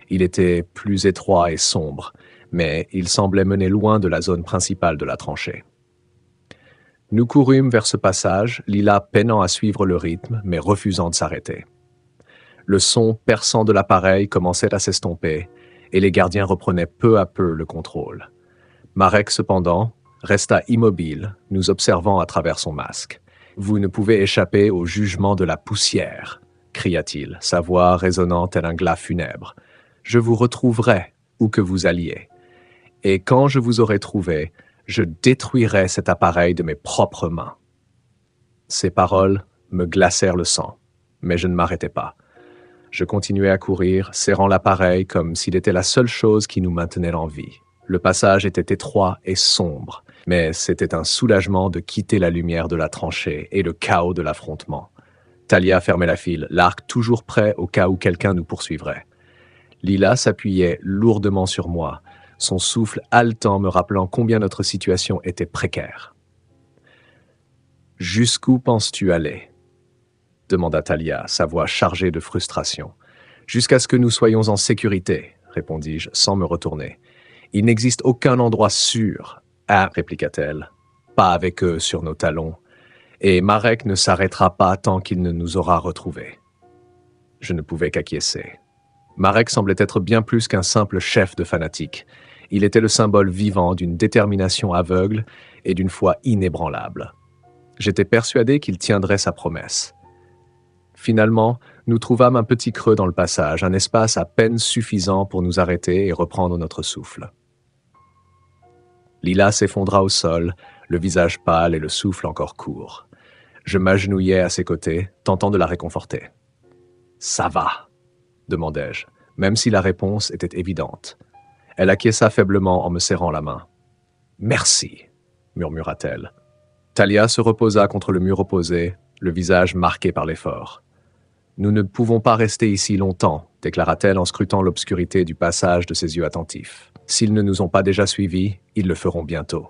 Il était plus étroit et sombre, mais il semblait mener loin de la zone principale de la tranchée. Nous courûmes vers ce passage, Lila peinant à suivre le rythme, mais refusant de s'arrêter. Le son perçant de l'appareil commençait à s'estomper, et les gardiens reprenaient peu à peu le contrôle. Marek, cependant, resta immobile, nous observant à travers son masque. « Vous ne pouvez échapper au jugement de la poussière !» cria-t-il, sa voix résonnant tel un glas funèbre. « Je vous retrouverai où que vous alliez. Et quand je vous aurai trouvé, je détruirai cet appareil de mes propres mains. » Ces paroles me glacèrent le sang, mais je ne m'arrêtai pas. Je continuais à courir, serrant l'appareil comme s'il était la seule chose qui nous maintenait en vie. Le passage était étroit et sombre, mais c'était un soulagement de quitter la lumière de la tranchée et le chaos de l'affrontement. Talia fermait la file, l'arc toujours prêt au cas où quelqu'un nous poursuivrait. Lila s'appuyait lourdement sur moi, son souffle haletant me rappelant combien notre situation était précaire. « Jusqu'où penses-tu aller ?» demanda Talia, sa voix chargée de frustration. « Jusqu'à ce que nous soyons en sécurité, » répondis-je sans me retourner. « Il n'existe aucun endroit sûr. »« Ah, » répliqua-t-elle, « pas avec eux sur nos talons. Et Marek ne s'arrêtera pas tant qu'il ne nous aura retrouvés. » Je ne pouvais qu'acquiescer. Marek semblait être bien plus qu'un simple chef de fanatiques, Il était le symbole vivant d'une détermination aveugle et d'une foi inébranlable. J'étais persuadé qu'il tiendrait sa promesse. Finalement, nous trouvâmes un petit creux dans le passage, un espace à peine suffisant pour nous arrêter et reprendre notre souffle. Lila s'effondra au sol, le visage pâle et le souffle encore court. Je m'agenouillai à ses côtés, tentant de la réconforter. « Ça va ?» demandai-je, même si la réponse était évidente. Elle acquiesça faiblement en me serrant la main. « Merci » murmura-t-elle. Talia se reposa contre le mur opposé, le visage marqué par l'effort. « Nous ne pouvons pas rester ici longtemps » déclara-t-elle en scrutant l'obscurité du passage de ses yeux attentifs. « S'ils ne nous ont pas déjà suivis, ils le feront bientôt. »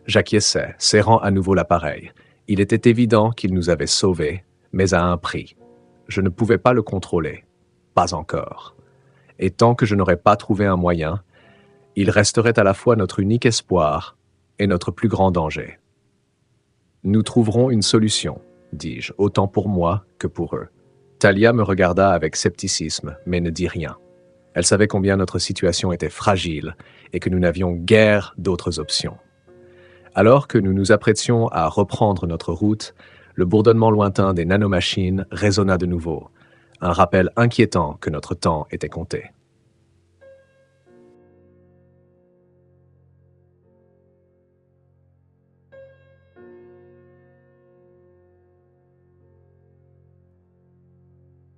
J'acquiesçai, serrant à nouveau l'appareil. Il était évident qu'il nous avait sauvés, mais à un prix. Je ne pouvais pas le contrôler. Pas encore. Et tant que je n'aurais pas trouvé un moyen, il resterait à la fois notre unique espoir et notre plus grand danger. « Nous trouverons une solution, dis-je, autant pour moi que pour eux. » Talia me regarda avec scepticisme, mais ne dit rien. Elle savait combien notre situation était fragile et que nous n'avions guère d'autres options. Alors que nous nous apprêtions à reprendre notre route, le bourdonnement lointain des nanomachines résonna de nouveau, un rappel inquiétant que notre temps était compté.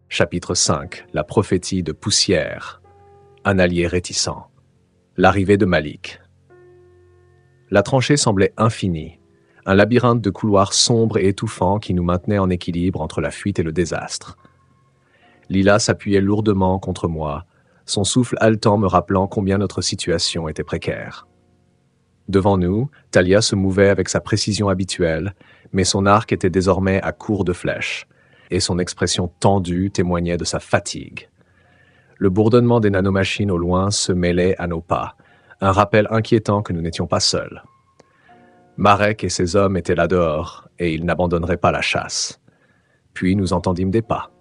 Chapitre 5. La prophétie de Poussière. Un allié réticent. L'arrivée de Malik. La tranchée semblait infinie, un labyrinthe de couloirs sombres et étouffants qui nous maintenait en équilibre entre la fuite et le désastre. Lila s'appuyait lourdement contre moi, son souffle haletant me rappelant combien notre situation était précaire. Devant nous, Talia se mouvait avec sa précision habituelle, mais son arc était désormais à court de flèches, et son expression tendue témoignait de sa fatigue. Le bourdonnement des nanomachines au loin se mêlait à nos pas, un rappel inquiétant que nous n'étions pas seuls. Marek et ses hommes étaient là dehors, et ils n'abandonneraient pas la chasse. Puis nous entendîmes des pas.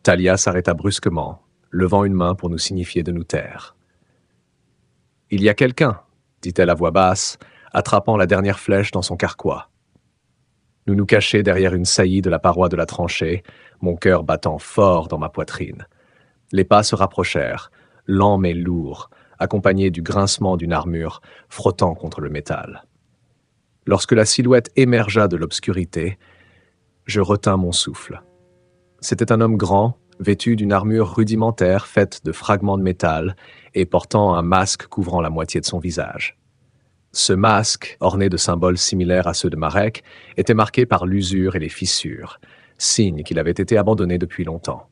Talia s'arrêta brusquement, levant une main pour nous signifier de nous taire. « Il y a quelqu'un » dit-elle à voix basse, attrapant la dernière flèche dans son carquois. Nous nous cachons derrière une saillie de la paroi de la tranchée, mon cœur battant fort dans ma poitrine. Les pas se rapprochèrent, lents mais lourds, accompagnés du grincement d'une armure frottant contre le métal. Lorsque la silhouette émergea de l'obscurité, je retins mon souffle. C'était un homme grand, vêtu d'une armure rudimentaire faite de fragments de métal et portant un masque couvrant la moitié de son visage. Ce masque, orné de symboles similaires à ceux de Marek, était marqué par l'usure et les fissures, signe qu'il avait été abandonné depuis longtemps.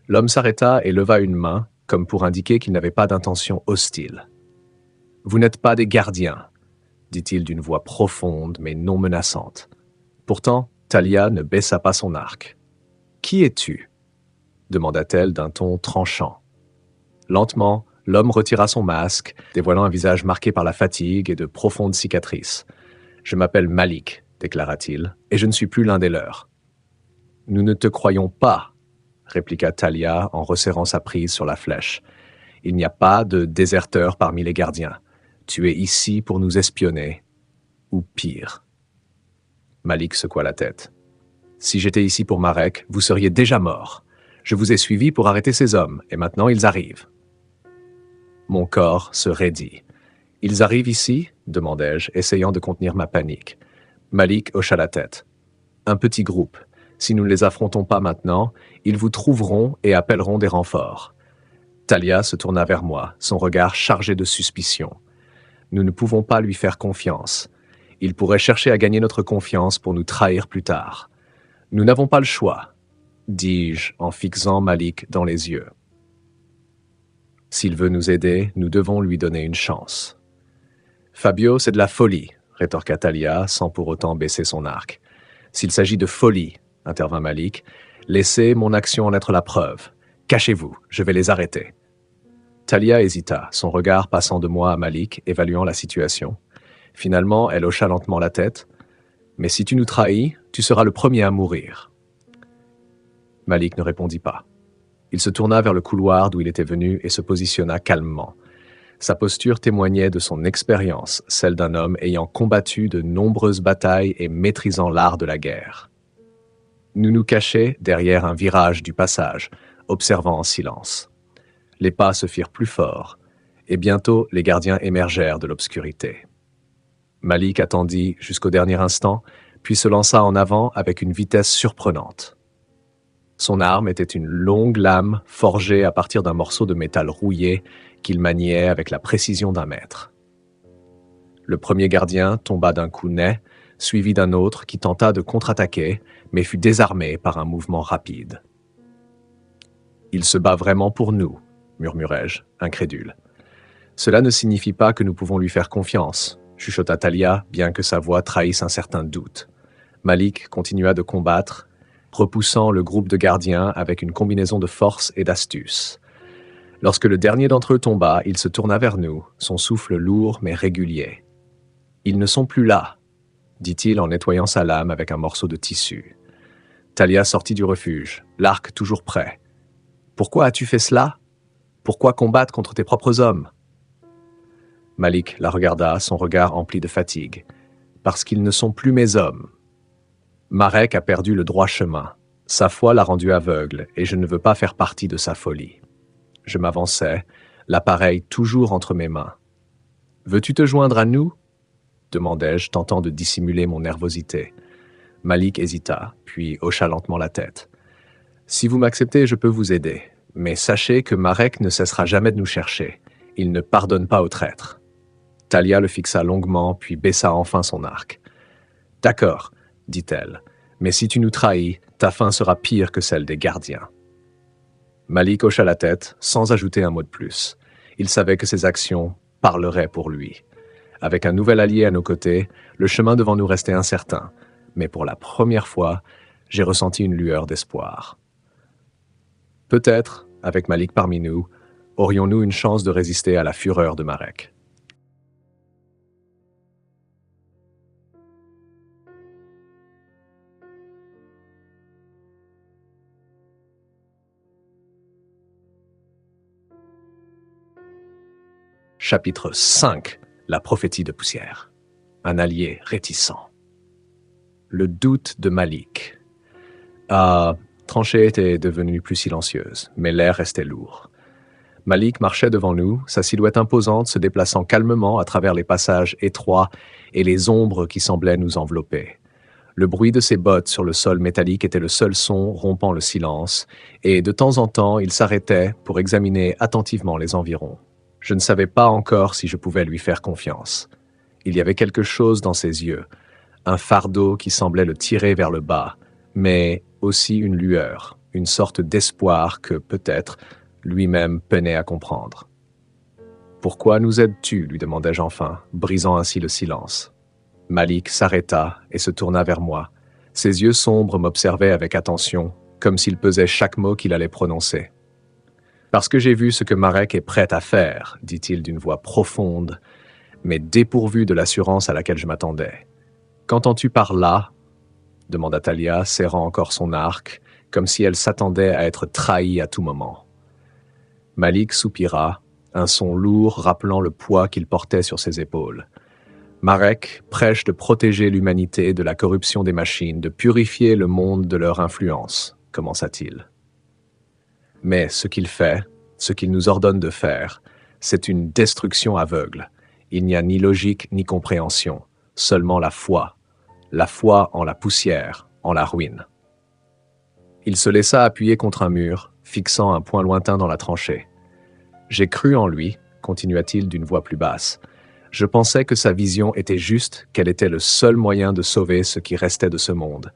L'homme s'arrêta et leva une main, comme pour indiquer qu'il n'avait pas d'intention hostile. « Vous n'êtes pas des gardiens », dit-il d'une voix profonde mais non menaçante. Pourtant, Talia ne baissa pas son arc. « Qui es-tu » demanda-t-elle d'un ton tranchant. Lentement, l'homme retira son masque, dévoilant un visage marqué par la fatigue et de profondes cicatrices. « Je m'appelle Malik », déclara-t-il, « et je ne suis plus l'un des leurs. »« Nous ne te croyons pas », répliqua Talia en resserrant sa prise sur la flèche. « Il n'y a pas de déserteur parmi les gardiens. Tu es ici pour nous espionner, ou pire. » Malik secoua la tête. « Si j'étais ici pour Marek, vous seriez déjà mort. Je vous ai suivi pour arrêter ces hommes, et maintenant ils arrivent. » Mon corps se raidit. « Ils arrivent ici ?» demandai-je, essayant de contenir ma panique. Malik hocha la tête. « Un petit groupe. Si nous ne les affrontons pas maintenant, ils vous trouveront et appelleront des renforts. » Talia se tourna vers moi, son regard chargé de suspicion. Nous ne pouvons pas lui faire confiance. Il pourrait chercher à gagner notre confiance pour nous trahir plus tard. Nous n'avons pas le choix, dis-je en fixant Malik dans les yeux. S'il veut nous aider, nous devons lui donner une chance. Fabio, c'est de la folie, rétorqua Talia sans pour autant baisser son arc. S'il s'agit de folie, intervint Malik, laissez mon action en être la preuve. Cachez-vous, je vais les arrêter. Talia hésita, son regard passant de moi à Malik, évaluant la situation. Finalement, elle hocha lentement la tête. « Mais si tu nous trahis, tu seras le premier à mourir. » Malik ne répondit pas. Il se tourna vers le couloir d'où il était venu et se positionna calmement. Sa posture témoignait de son expérience, celle d'un homme ayant combattu de nombreuses batailles et maîtrisant l'art de la guerre. Nous nous cachons derrière un virage du passage, observant en silence. Les pas se firent plus forts, et bientôt les gardiens émergèrent de l'obscurité. Malik attendit jusqu'au dernier instant, puis se lança en avant avec une vitesse surprenante. Son arme était une longue lame forgée à partir d'un morceau de métal rouillé qu'il maniait avec la précision d'un maître. Le premier gardien tomba d'un coup net, suivi d'un autre qui tenta de contre-attaquer, mais fut désarmé par un mouvement rapide. « Il se bat vraiment pour nous », murmurai-je, incrédule. « Cela ne signifie pas que nous pouvons lui faire confiance », chuchota Talia, bien que sa voix trahisse un certain doute. Malik continua de combattre, repoussant le groupe de gardiens avec une combinaison de force et d'astuce. Lorsque le dernier d'entre eux tomba, il se tourna vers nous, son souffle lourd mais régulier. « Ils ne sont plus là », dit-il en nettoyant sa lame avec un morceau de tissu. Talia sortit du refuge, l'arc toujours prêt. « Pourquoi as-tu fait cela? Pourquoi combattre contre tes propres hommes ?» Malik la regarda, son regard empli de fatigue. « Parce qu'ils ne sont plus mes hommes. » Marek a perdu le droit chemin. Sa foi l'a rendu aveugle, et je ne veux pas faire partie de sa folie. Je m'avançai, l'appareil toujours entre mes mains. « Veux-tu te joindre à nous ?» demandai-je, tentant de dissimuler mon nervosité. Malik hésita, puis hocha lentement la tête. « Si vous m'acceptez, je peux vous aider. Mais sachez que Marek ne cessera jamais de nous chercher. Il ne pardonne pas aux traîtres. » Talia le fixa longuement, puis baissa enfin son arc. « D'accord, dit-elle, mais si tu nous trahis, ta fin sera pire que celle des gardiens. » Malik hocha la tête, sans ajouter un mot de plus. Il savait que ses actions parleraient pour lui. Avec un nouvel allié à nos côtés, le chemin devant nous restait incertain, mais pour la première fois, j'ai ressenti une lueur d'espoir. Peut-être, avec Malik parmi nous, aurions-nous une chance de résister à la fureur de Marek. Chapitre 5. La prophétie de poussière. Un allié réticent. Le doute de Malik. Tranchée était devenue plus silencieuse, mais l'air restait lourd. Malik marchait devant nous, sa silhouette imposante se déplaçant calmement à travers les passages étroits et les ombres qui semblaient nous envelopper. Le bruit de ses bottes sur le sol métallique était le seul son rompant le silence, et de temps en temps, il s'arrêtait pour examiner attentivement les environs. Je ne savais pas encore si je pouvais lui faire confiance. Il y avait quelque chose dans ses yeux, un fardeau qui semblait le tirer vers le bas, mais aussi une lueur, une sorte d'espoir que, peut-être, lui-même peinait à comprendre. « Pourquoi nous aides-tu » lui demandai-je enfin, brisant ainsi le silence. Malik s'arrêta et se tourna vers moi. Ses yeux sombres m'observaient avec attention, comme s'il pesait chaque mot qu'il allait prononcer. « Parce que j'ai vu ce que Marek est prêt à faire, dit-il d'une voix profonde, mais dépourvue de l'assurance à laquelle je m'attendais. « Qu'entends-tu par là ?» demanda Talia, serrant encore son arc, comme si elle s'attendait à être trahie à tout moment. Malik soupira, un son lourd rappelant le poids qu'il portait sur ses épaules. Marek prêche de protéger l'humanité de la corruption des machines, de purifier le monde de leur influence, commença-t-il. Mais ce qu'il fait, ce qu'il nous ordonne de faire, c'est une destruction aveugle. Il n'y a ni logique ni compréhension, seulement la foi en la poussière, en la ruine. Il se laissa appuyer contre un mur, fixant un point lointain dans la tranchée. J'ai cru en lui, continua-t-il d'une voix plus basse. Je pensais que sa vision était juste, qu'elle était le seul moyen de sauver ce qui restait de ce monde.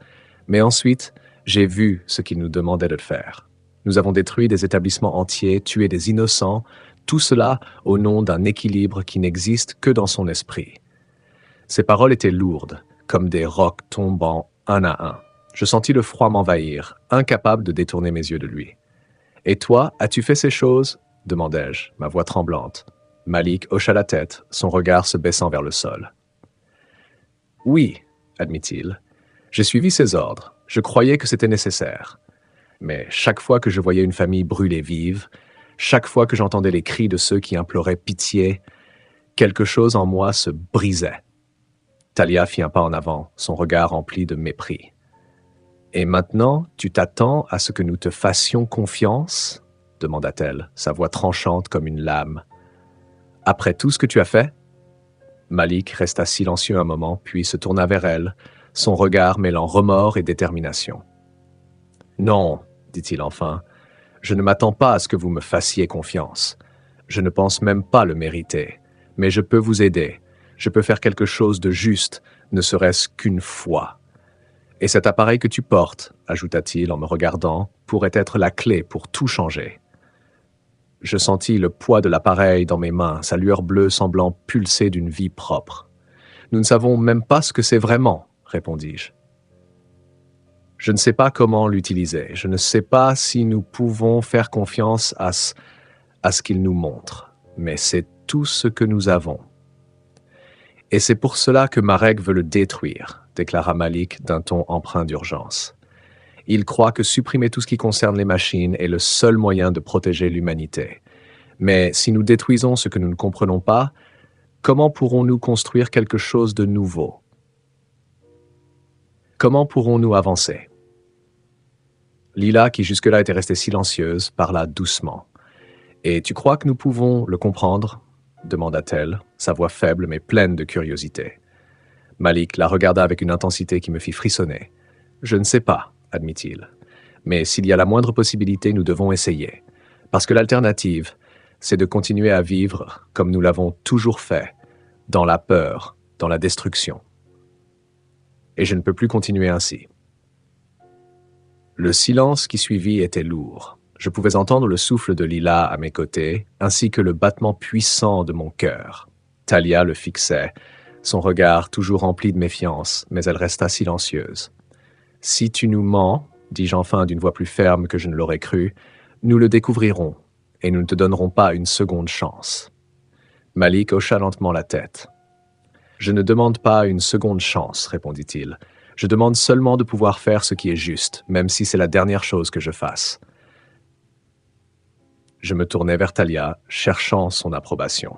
Mais ensuite, j'ai vu ce qu'il nous demandait de faire. Nous avons détruit des établissements entiers, tué des innocents, tout cela au nom d'un équilibre qui n'existe que dans son esprit. Ses paroles étaient lourdes, comme des rocs tombant un à un. Je sentis le froid m'envahir, incapable de détourner mes yeux de lui. « Et toi, as-tu fait ces choses ?» demandai-je, ma voix tremblante. Malik hocha la tête, son regard se baissant vers le sol. « Oui, admit-il, j'ai suivi ses ordres. Je croyais que c'était nécessaire. Mais chaque fois que je voyais une famille brûler vive, Chaque fois que j'entendais les cris de ceux qui imploraient pitié, quelque chose en moi se brisait. Talia fit un pas en avant, son regard rempli de mépris. « Et maintenant, tu t'attends à ce que nous te fassions confiance ?» demanda-t-elle, sa voix tranchante comme une lame. « Après tout ce que tu as fait ?» Malik resta silencieux un moment, puis se tourna vers elle, son regard mêlant remords et détermination. « Non, dit-il enfin, je ne m'attends pas à ce que vous me fassiez confiance. Je ne pense même pas le mériter, mais je peux vous aider. Je peux faire quelque chose de juste, ne serait-ce qu'une fois. Et cet appareil que tu portes, ajouta-t-il en me regardant, pourrait être la clé pour tout changer. » Je sentis le poids de l'appareil dans mes mains, sa lueur bleue semblant pulser d'une vie propre. « Nous ne savons même pas ce que c'est vraiment, » répondis-je. « Je ne sais pas comment l'utiliser. Je ne sais pas si nous pouvons faire confiance à ce qu'il nous montre. Mais c'est tout ce que nous avons. » « Et c'est pour cela que Marek veut le détruire, » déclara Malik d'un ton empreint d'urgence. « Il croit que supprimer tout ce qui concerne les machines est le seul moyen de protéger l'humanité. Mais si nous détruisons ce que nous ne comprenons pas, comment pourrons-nous construire quelque chose de nouveau? Comment pourrons-nous avancer? » Lila, qui jusque-là était restée silencieuse, parla doucement. « Et tu crois que nous pouvons le comprendre ?» demanda-t-elle, sa voix faible mais pleine de curiosité. Malik la regarda avec une intensité qui me fit frissonner. « Je ne sais pas, » admit-il. « Mais s'il y a la moindre possibilité, nous devons essayer. Parce que l'alternative, c'est de continuer à vivre comme nous l'avons toujours fait, dans la peur, dans la destruction. Et je ne peux plus continuer ainsi. » Le silence qui suivit était lourd. Je pouvais entendre le souffle de Lila à mes côtés, ainsi que le battement puissant de mon cœur. Talia le fixait, son regard toujours rempli de méfiance, mais elle resta silencieuse. « Si tu nous mens, dis-je enfin d'une voix plus ferme que je ne l'aurais cru, nous le découvrirons, et nous ne te donnerons pas une seconde chance. » Malik hocha lentement la tête. « Je ne demande pas une seconde chance, répondit-il. Je demande seulement de pouvoir faire ce qui est juste, même si c'est la dernière chose que je fasse. » Je me tournai vers Talia, cherchant son approbation.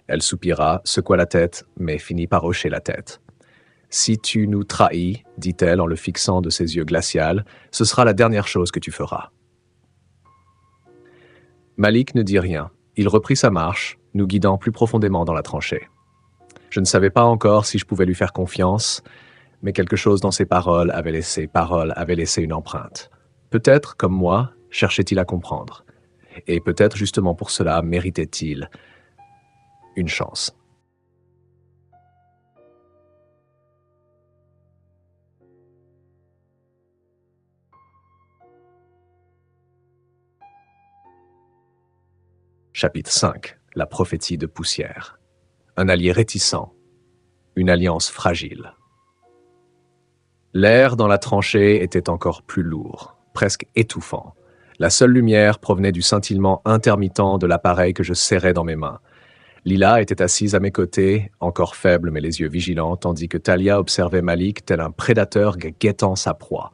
Elle soupira, secoua la tête, mais finit par hocher la tête. « Si tu nous trahis, dit-elle en le fixant de ses yeux glacials, ce sera la dernière chose que tu feras. » Malik ne dit rien. Il reprit sa marche, nous guidant plus profondément dans la tranchée. Je ne savais pas encore si je pouvais lui faire confiance, mais quelque chose dans ses paroles avait laissé une empreinte. Peut-être, comme moi, cherchait-il à comprendre. Et peut-être justement pour cela méritait-il une chance. Chapitre 5. La prophétie de poussière. Un allié réticent. Une alliance fragile. L'air dans la tranchée était encore plus lourd, presque étouffant. La seule lumière provenait du scintillement intermittent de l'appareil que je serrais dans mes mains. Lila était assise à mes côtés, encore faible mais les yeux vigilants, tandis que Talia observait Malik tel un prédateur guettant sa proie.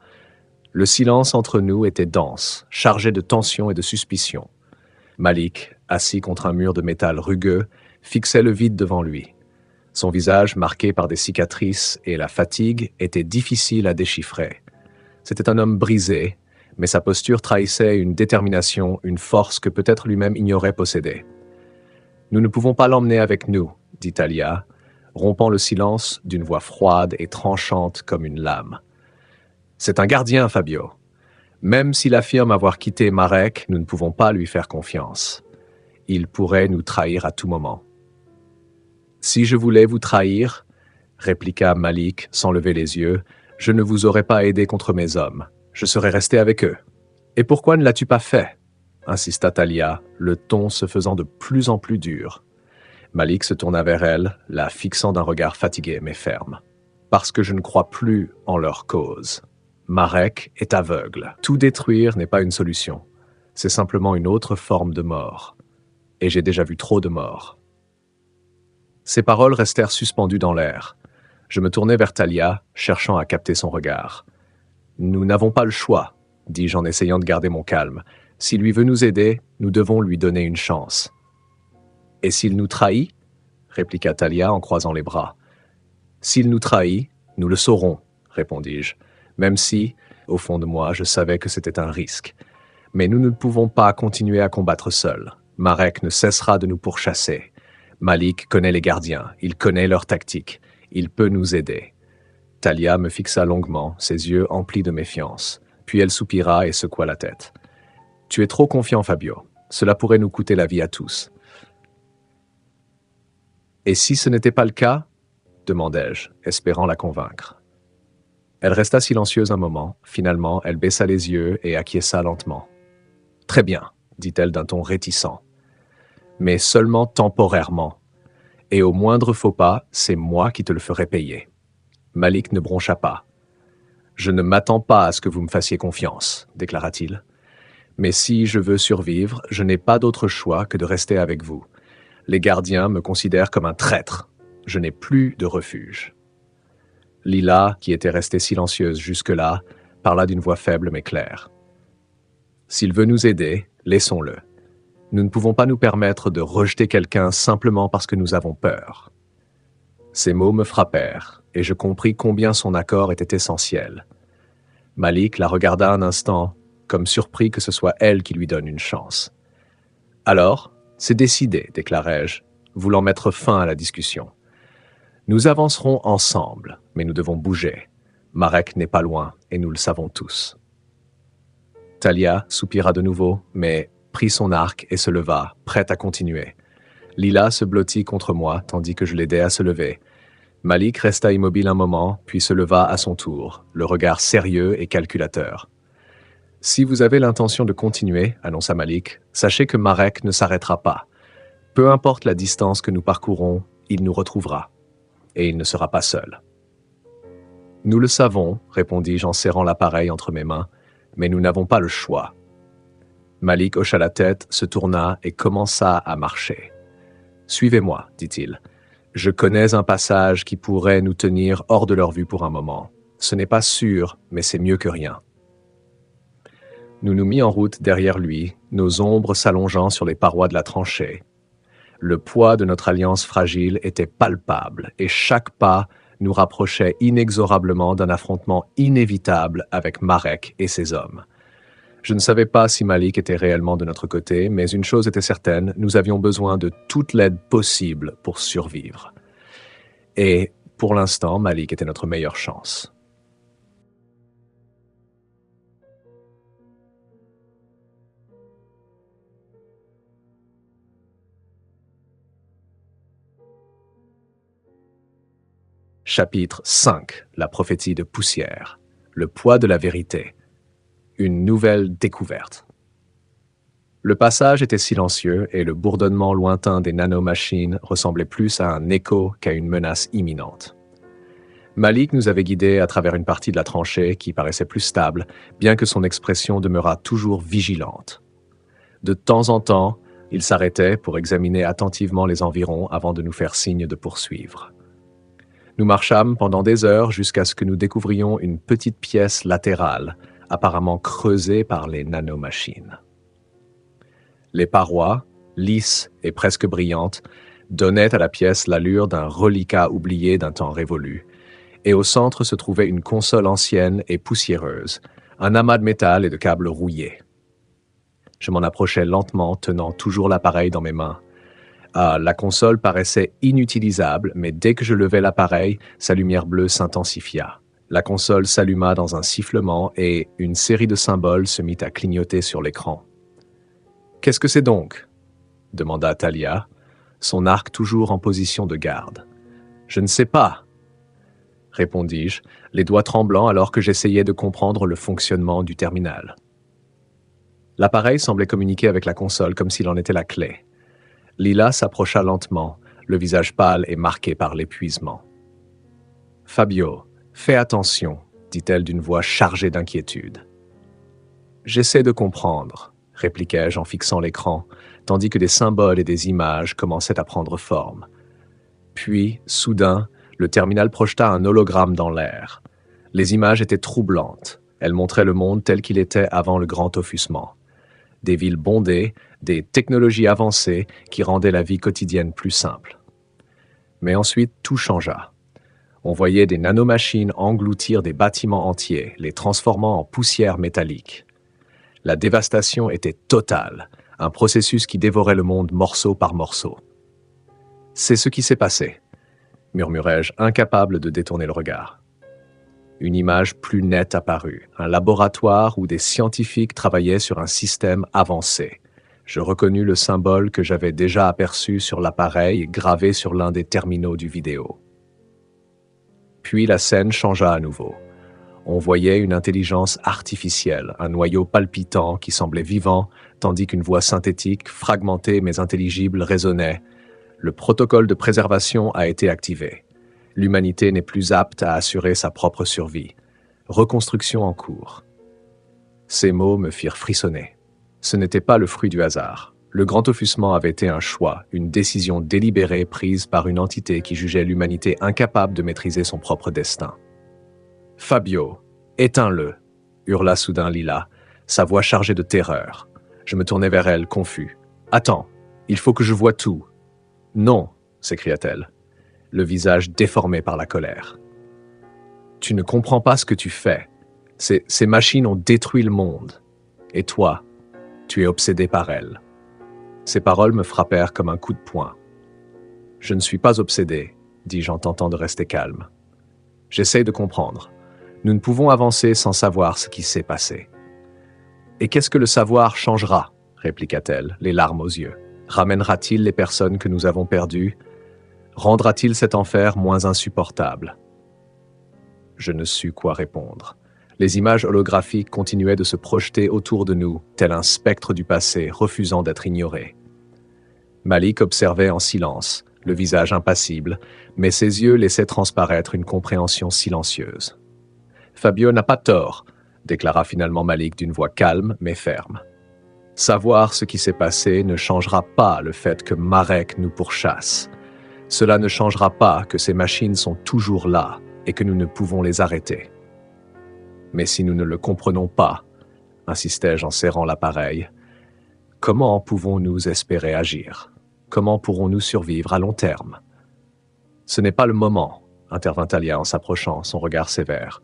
Le silence entre nous était dense, chargé de tension et de suspicion. Malik, assis contre un mur de métal rugueux, fixait le vide devant lui. Son visage, marqué par des cicatrices et la fatigue, était difficile à déchiffrer. C'était un homme brisé, mais sa posture trahissait une détermination, une force que peut-être lui-même ignorait posséder. « Nous ne pouvons pas l'emmener avec nous, » dit Talia, rompant le silence d'une voix froide et tranchante comme une lame. « C'est un gardien, Fabio. Même s'il affirme avoir quitté Marek, nous ne pouvons pas lui faire confiance. Il pourrait nous trahir à tout moment. »« Si je voulais vous trahir, » répliqua Malik sans lever les yeux, « je ne vous aurais pas aidé contre mes hommes. Je serais resté avec eux. »« Et pourquoi ne l'as-tu pas fait ?» insista Talia, le ton se faisant de plus en plus dur. Malik se tourna vers elle, la fixant d'un regard fatigué mais ferme. « Parce que je ne crois plus en leur cause. Marek est aveugle. Tout détruire n'est pas une solution. C'est simplement une autre forme de mort. Et j'ai déjà vu trop de morts. » Ces paroles restèrent suspendues dans l'air. Je me tournai vers Talia, cherchant à capter son regard. « Nous n'avons pas le choix, dis-je en essayant de garder mon calme. S'il lui veut nous aider, nous devons lui donner une chance. Et s'il nous trahit? Répliqua Thalia en croisant les bras. S'il nous trahit, nous le saurons, répondis-je, même si, au fond de moi, je savais que c'était un risque. Mais nous ne pouvons pas continuer à combattre seuls. Marek ne cessera de nous pourchasser. Malik connaît les gardiens, il connaît leurs tactiques, il peut nous aider. Thalia me fixa longuement, ses yeux emplis de méfiance. Puis elle soupira et secoua la tête. « Tu es trop confiant, Fabio. Cela pourrait nous coûter la vie à tous. » « Et si ce n'était pas le cas ?» demandai-je, espérant la convaincre. Elle resta silencieuse un moment. Finalement, elle baissa les yeux et acquiesça lentement. « Très bien, » dit-elle d'un ton réticent. « Mais seulement temporairement. Et au moindre faux pas, c'est moi qui te le ferai payer. » Malik ne broncha pas. « Je ne m'attends pas à ce que vous me fassiez confiance, » déclara-t-il. « Mais si je veux survivre, je n'ai pas d'autre choix que de rester avec vous. Les gardiens me considèrent comme un traître. Je n'ai plus de refuge. » Lila, qui était restée silencieuse jusque-là, parla d'une voix faible mais claire. « S'il veut nous aider, laissons-le. Nous ne pouvons pas nous permettre de rejeter quelqu'un simplement parce que nous avons peur. » Ces mots me frappèrent, et je compris combien son accord était essentiel. Malik la regarda un instant, comme surpris que ce soit elle qui lui donne une chance. « Alors, c'est décidé, déclarai-je, voulant mettre fin à la discussion. Nous avancerons ensemble, mais nous devons bouger. Marek n'est pas loin, et nous le savons tous. » Thalia soupira de nouveau, mais prit son arc et se leva, prête à continuer. Lila se blottit contre moi, tandis que je l'aidais à se lever. Malik resta immobile un moment, puis se leva à son tour, le regard sérieux et calculateur. « Si vous avez l'intention de continuer, annonça Malik, sachez que Marek ne s'arrêtera pas. Peu importe la distance que nous parcourons, il nous retrouvera. Et il ne sera pas seul. » « Nous le savons, répondis-je en serrant l'appareil entre mes mains, mais nous n'avons pas le choix. » Malik hocha la tête, se tourna et commença à marcher. « Suivez-moi, dit-il. Je connais un passage qui pourrait nous tenir hors de leur vue pour un moment. Ce n'est pas sûr, mais c'est mieux que rien. » Nous nous mîmes en route derrière lui, nos ombres s'allongeant sur les parois de la tranchée. Le poids de notre alliance fragile était palpable, et chaque pas nous rapprochait inexorablement d'un affrontement inévitable avec Marek et ses hommes. Je ne savais pas si Malik était réellement de notre côté, mais une chose était certaine, nous avions besoin de toute l'aide possible pour survivre. Et, pour l'instant, Malik était notre meilleure chance. Chapitre 5. La prophétie de Poussière. Le poids de la vérité. Une nouvelle découverte. Le passage était silencieux et le bourdonnement lointain des nanomachines ressemblait plus à un écho qu'à une menace imminente. Malik nous avait guidés à travers une partie de la tranchée qui paraissait plus stable, bien que son expression demeurât toujours vigilante. De temps en temps, il s'arrêtait pour examiner attentivement les environs avant de nous faire signe de poursuivre. Nous marchâmes pendant des heures jusqu'à ce que nous découvrions une petite pièce latérale, apparemment creusée par les nanomachines. Les parois, lisses et presque brillantes, donnaient à la pièce l'allure d'un reliquat oublié d'un temps révolu, et au centre se trouvait une console ancienne et poussiéreuse, un amas de métal et de câbles rouillés. Je m'en approchais lentement, tenant toujours l'appareil dans mes mains. La console paraissait inutilisable, mais dès que je levai l'appareil, sa lumière bleue s'intensifia. La console s'alluma dans un sifflement et une série de symboles se mit à clignoter sur l'écran. « Qu'est-ce que c'est donc ?» demanda Thalia, son arc toujours en position de garde. « Je ne sais pas, » répondis-je, les doigts tremblants alors que j'essayais de comprendre le fonctionnement du terminal. L'appareil semblait communiquer avec la console comme s'il en était la clé. Lila s'approcha lentement, le visage pâle et marqué par l'épuisement. « Fabio, fais attention, » dit-elle d'une voix chargée d'inquiétude. « J'essaie de comprendre, » répliquai-je en fixant l'écran, tandis que des symboles et des images commençaient à prendre forme. Puis, soudain, le terminal projeta un hologramme dans l'air. Les images étaient troublantes. Elles montraient le monde tel qu'il était avant le grand offusquement. des villes bondées, des technologies avancées qui rendaient la vie quotidienne plus simple. Mais ensuite, tout changea. On voyait des nanomachines engloutir des bâtiments entiers, les transformant en poussière métallique. La dévastation était totale, un processus qui dévorait le monde morceau par morceau. « C'est ce qui s'est passé », murmurai-je, incapable de détourner le regard. Une image plus nette apparut, un laboratoire où des scientifiques travaillaient sur un système avancé. Je reconnus le symbole que j'avais déjà aperçu sur l'appareil gravé sur l'un des terminaux du vidéo. Puis la scène changea à nouveau. On voyait une intelligence artificielle, un noyau palpitant qui semblait vivant, tandis qu'une voix synthétique, fragmentée mais intelligible, résonnait. Le protocole de préservation a été activé. L'humanité n'est plus apte à assurer sa propre survie. Reconstruction en cours. Ces mots me firent frissonner. Ce n'était pas le fruit du hasard. Le grand offusquement avait été un choix, une décision délibérée prise par une entité qui jugeait l'humanité incapable de maîtriser son propre destin. « Fabio, éteins-le » hurla soudain Lila, sa voix chargée de terreur. Je me tournai vers elle, confus. « Attends, il faut que je voie tout. »« Non » s'écria-t-elle, le visage déformé par la colère. « Tu ne comprends pas ce que tu fais. Ces machines ont détruit le monde. Et toi, tu es obsédé par elles. » Ces paroles me frappèrent comme un coup de poing. « Je ne suis pas obsédé, » dis-je en tentant de rester calme. « J'essaye de comprendre. Nous ne pouvons avancer sans savoir ce qui s'est passé. »« Et qu'est-ce que le savoir changera ?» répliqua-t-elle, les larmes aux yeux. « Ramènera-t-il les personnes que nous avons perdues? Rendra-t-il cet enfer moins insupportable ?» Je ne sus quoi répondre. Les images holographiques continuaient de se projeter autour de nous, tel un spectre du passé refusant d'être ignoré. Malik observait en silence, le visage impassible, mais ses yeux laissaient transparaître une compréhension silencieuse. « Fabio n'a pas tort », déclara finalement Malik d'une voix calme mais ferme. « Savoir ce qui s'est passé ne changera pas le fait que Marek nous pourchasse. Cela ne changera pas que ces machines sont toujours là et que nous ne pouvons les arrêter. » Mais si nous ne le comprenons pas, insistai-je en serrant l'appareil, comment pouvons-nous espérer agir? Comment pourrons-nous survivre à long terme? Ce n'est pas le moment, intervint Talia en s'approchant, son regard sévère.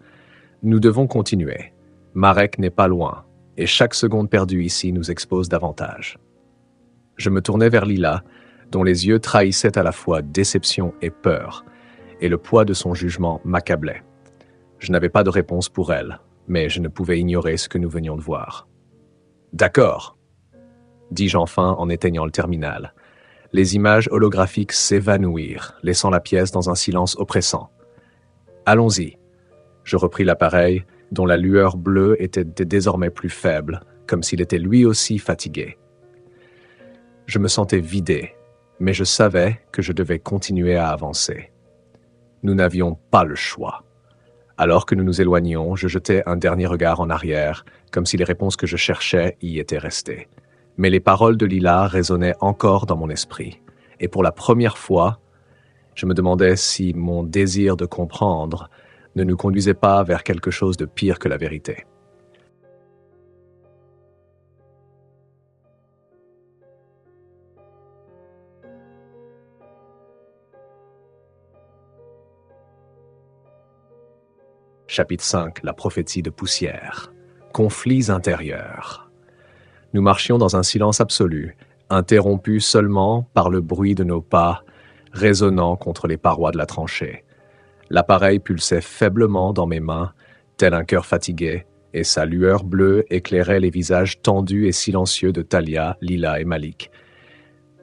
Nous devons continuer. Marek n'est pas loin, et chaque seconde perdue ici nous expose davantage. Je me tournai vers Lila, dont les yeux trahissaient à la fois déception et peur, et le poids de son jugement m'accablait. Je n'avais pas de réponse pour elle, mais je ne pouvais ignorer ce que nous venions de voir. « D'accord », dis-je enfin en éteignant le terminal. Les images holographiques s'évanouirent, laissant la pièce dans un silence oppressant. « Allons-y ». Je repris l'appareil, dont la lueur bleue était désormais plus faible, comme s'il était lui aussi fatigué. Je me sentais vidé, mais je savais que je devais continuer à avancer. Nous n'avions pas le choix. Alors que nous nous éloignions, je jetai un dernier regard en arrière, comme si les réponses que je cherchais y étaient restées. Mais les paroles de Lila résonnaient encore dans mon esprit. Et pour la première fois, je me demandais si mon désir de comprendre ne nous conduisait pas vers quelque chose de pire que la vérité. Chapitre 5, la prophétie de poussière. Conflits intérieurs. Nous marchions dans un silence absolu, interrompu seulement par le bruit de nos pas résonnant contre les parois de la tranchée. L'appareil pulsait faiblement dans mes mains, tel un cœur fatigué, et sa lueur bleue éclairait les visages tendus et silencieux de Talia, Lila et Malik.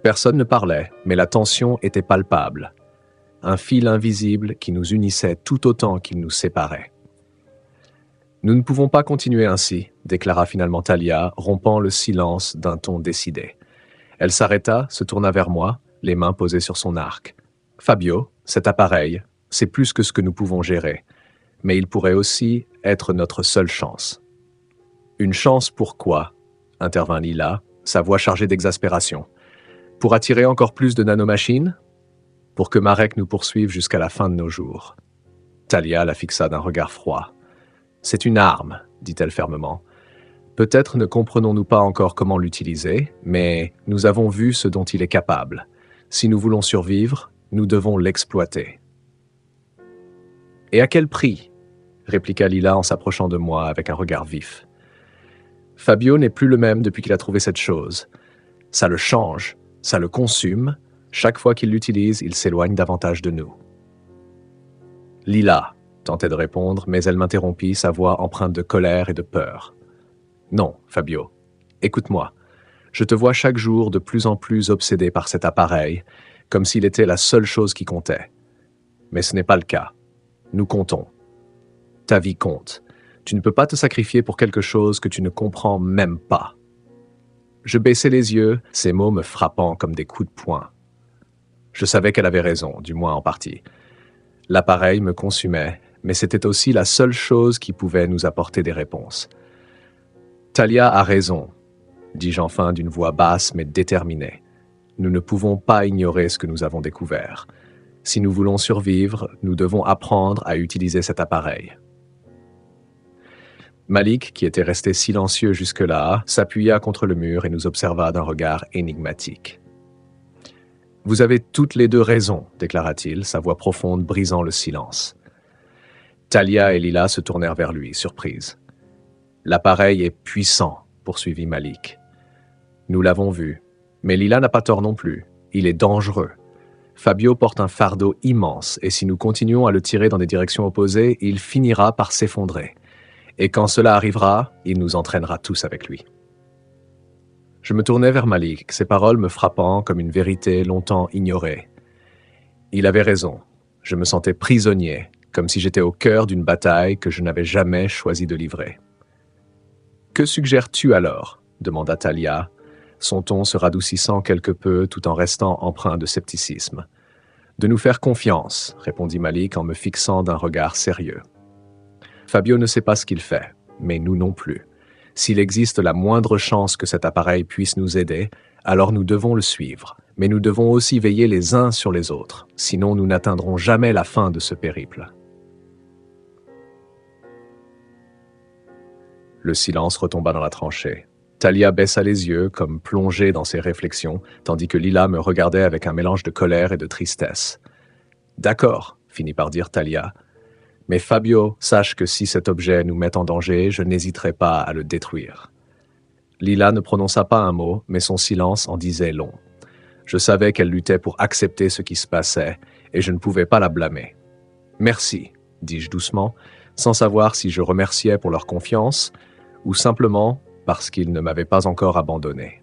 Personne ne parlait, mais la tension était palpable. Un fil invisible qui nous unissait tout autant qu'il nous séparait. « Nous ne pouvons pas continuer ainsi », déclara finalement Talia, rompant le silence d'un ton décidé. Elle s'arrêta, se tourna vers moi, les mains posées sur son arc. « Fabio, cet appareil, c'est plus que ce que nous pouvons gérer, mais il pourrait aussi être notre seule chance. »« Une chance pourquoi ?» intervint Lila, sa voix chargée d'exaspération. « Pour attirer encore plus de nanomachines ? Pour que Marek nous poursuive jusqu'à la fin de nos jours. » Talia la fixa d'un regard froid. « C'est une arme, dit-elle fermement. Peut-être ne comprenons-nous pas encore comment l'utiliser, mais nous avons vu ce dont il est capable. Si nous voulons survivre, nous devons l'exploiter. Et à quel prix? Répliqua Lila en s'approchant de moi avec un regard vif. Fabio n'est plus le même depuis qu'il a trouvé cette chose. Ça le change, ça le consume. Chaque fois qu'il l'utilise, il s'éloigne davantage de nous. Lila tentait de répondre, mais elle m'interrompit, sa voix empreinte de colère et de peur. Non, Fabio, écoute-moi. Je te vois chaque jour de plus en plus obsédé par cet appareil, comme s'il était la seule chose qui comptait. Mais ce n'est pas le cas. Nous comptons. Ta vie compte. Tu ne peux pas te sacrifier pour quelque chose que tu ne comprends même pas. Je baissai les yeux, ces mots me frappant comme des coups de poing. Je savais qu'elle avait raison, du moins en partie. L'appareil me consumait, mais c'était aussi la seule chose qui pouvait nous apporter des réponses. Talia a raison, dis-je enfin d'une voix basse mais déterminée. Nous ne pouvons pas ignorer ce que nous avons découvert. Si nous voulons survivre, nous devons apprendre à utiliser cet appareil. Malik, qui était resté silencieux jusque-là, s'appuya contre le mur et nous observa d'un regard énigmatique. « Vous avez toutes les deux raison, déclara-t-il, sa voix profonde brisant le silence. Talia et Lila se tournèrent vers lui, surprises. « L'appareil est puissant, poursuivit Malik. Nous l'avons vu, mais Lila n'a pas tort non plus. Il est dangereux. Fabio porte un fardeau immense et si nous continuons à le tirer dans des directions opposées, il finira par s'effondrer. Et quand cela arrivera, il nous entraînera tous avec lui. » Je me tournai vers Malik, ses paroles me frappant comme une vérité longtemps ignorée. Il avait raison. Je me sentais prisonnier, comme si j'étais au cœur d'une bataille que je n'avais jamais choisi de livrer. « Que suggères-tu alors » demanda Talia, son ton se radoucissant quelque peu tout en restant empreint de scepticisme. « De nous faire confiance, répondit Malik en me fixant d'un regard sérieux. Fabio ne sait pas ce qu'il fait, mais nous non plus. S'il existe la moindre chance que cet appareil puisse nous aider, alors nous devons le suivre. Mais nous devons aussi veiller les uns sur les autres, sinon nous n'atteindrons jamais la fin de ce périple. Le silence retomba dans la tranchée. Talia baissa les yeux, comme plongée dans ses réflexions, tandis que Lila me regardait avec un mélange de colère et de tristesse. « D'accord, » finit par dire Talia. « Mais Fabio, sache que si cet objet nous met en danger, je n'hésiterai pas à le détruire. » Lila ne prononça pas un mot, mais son silence en disait long. Je savais qu'elle luttait pour accepter ce qui se passait, et je ne pouvais pas la blâmer. « Merci, » dis-je doucement, sans savoir si je remerciais pour leur confiance, ou simplement parce qu'ils ne m'avaient pas encore abandonné.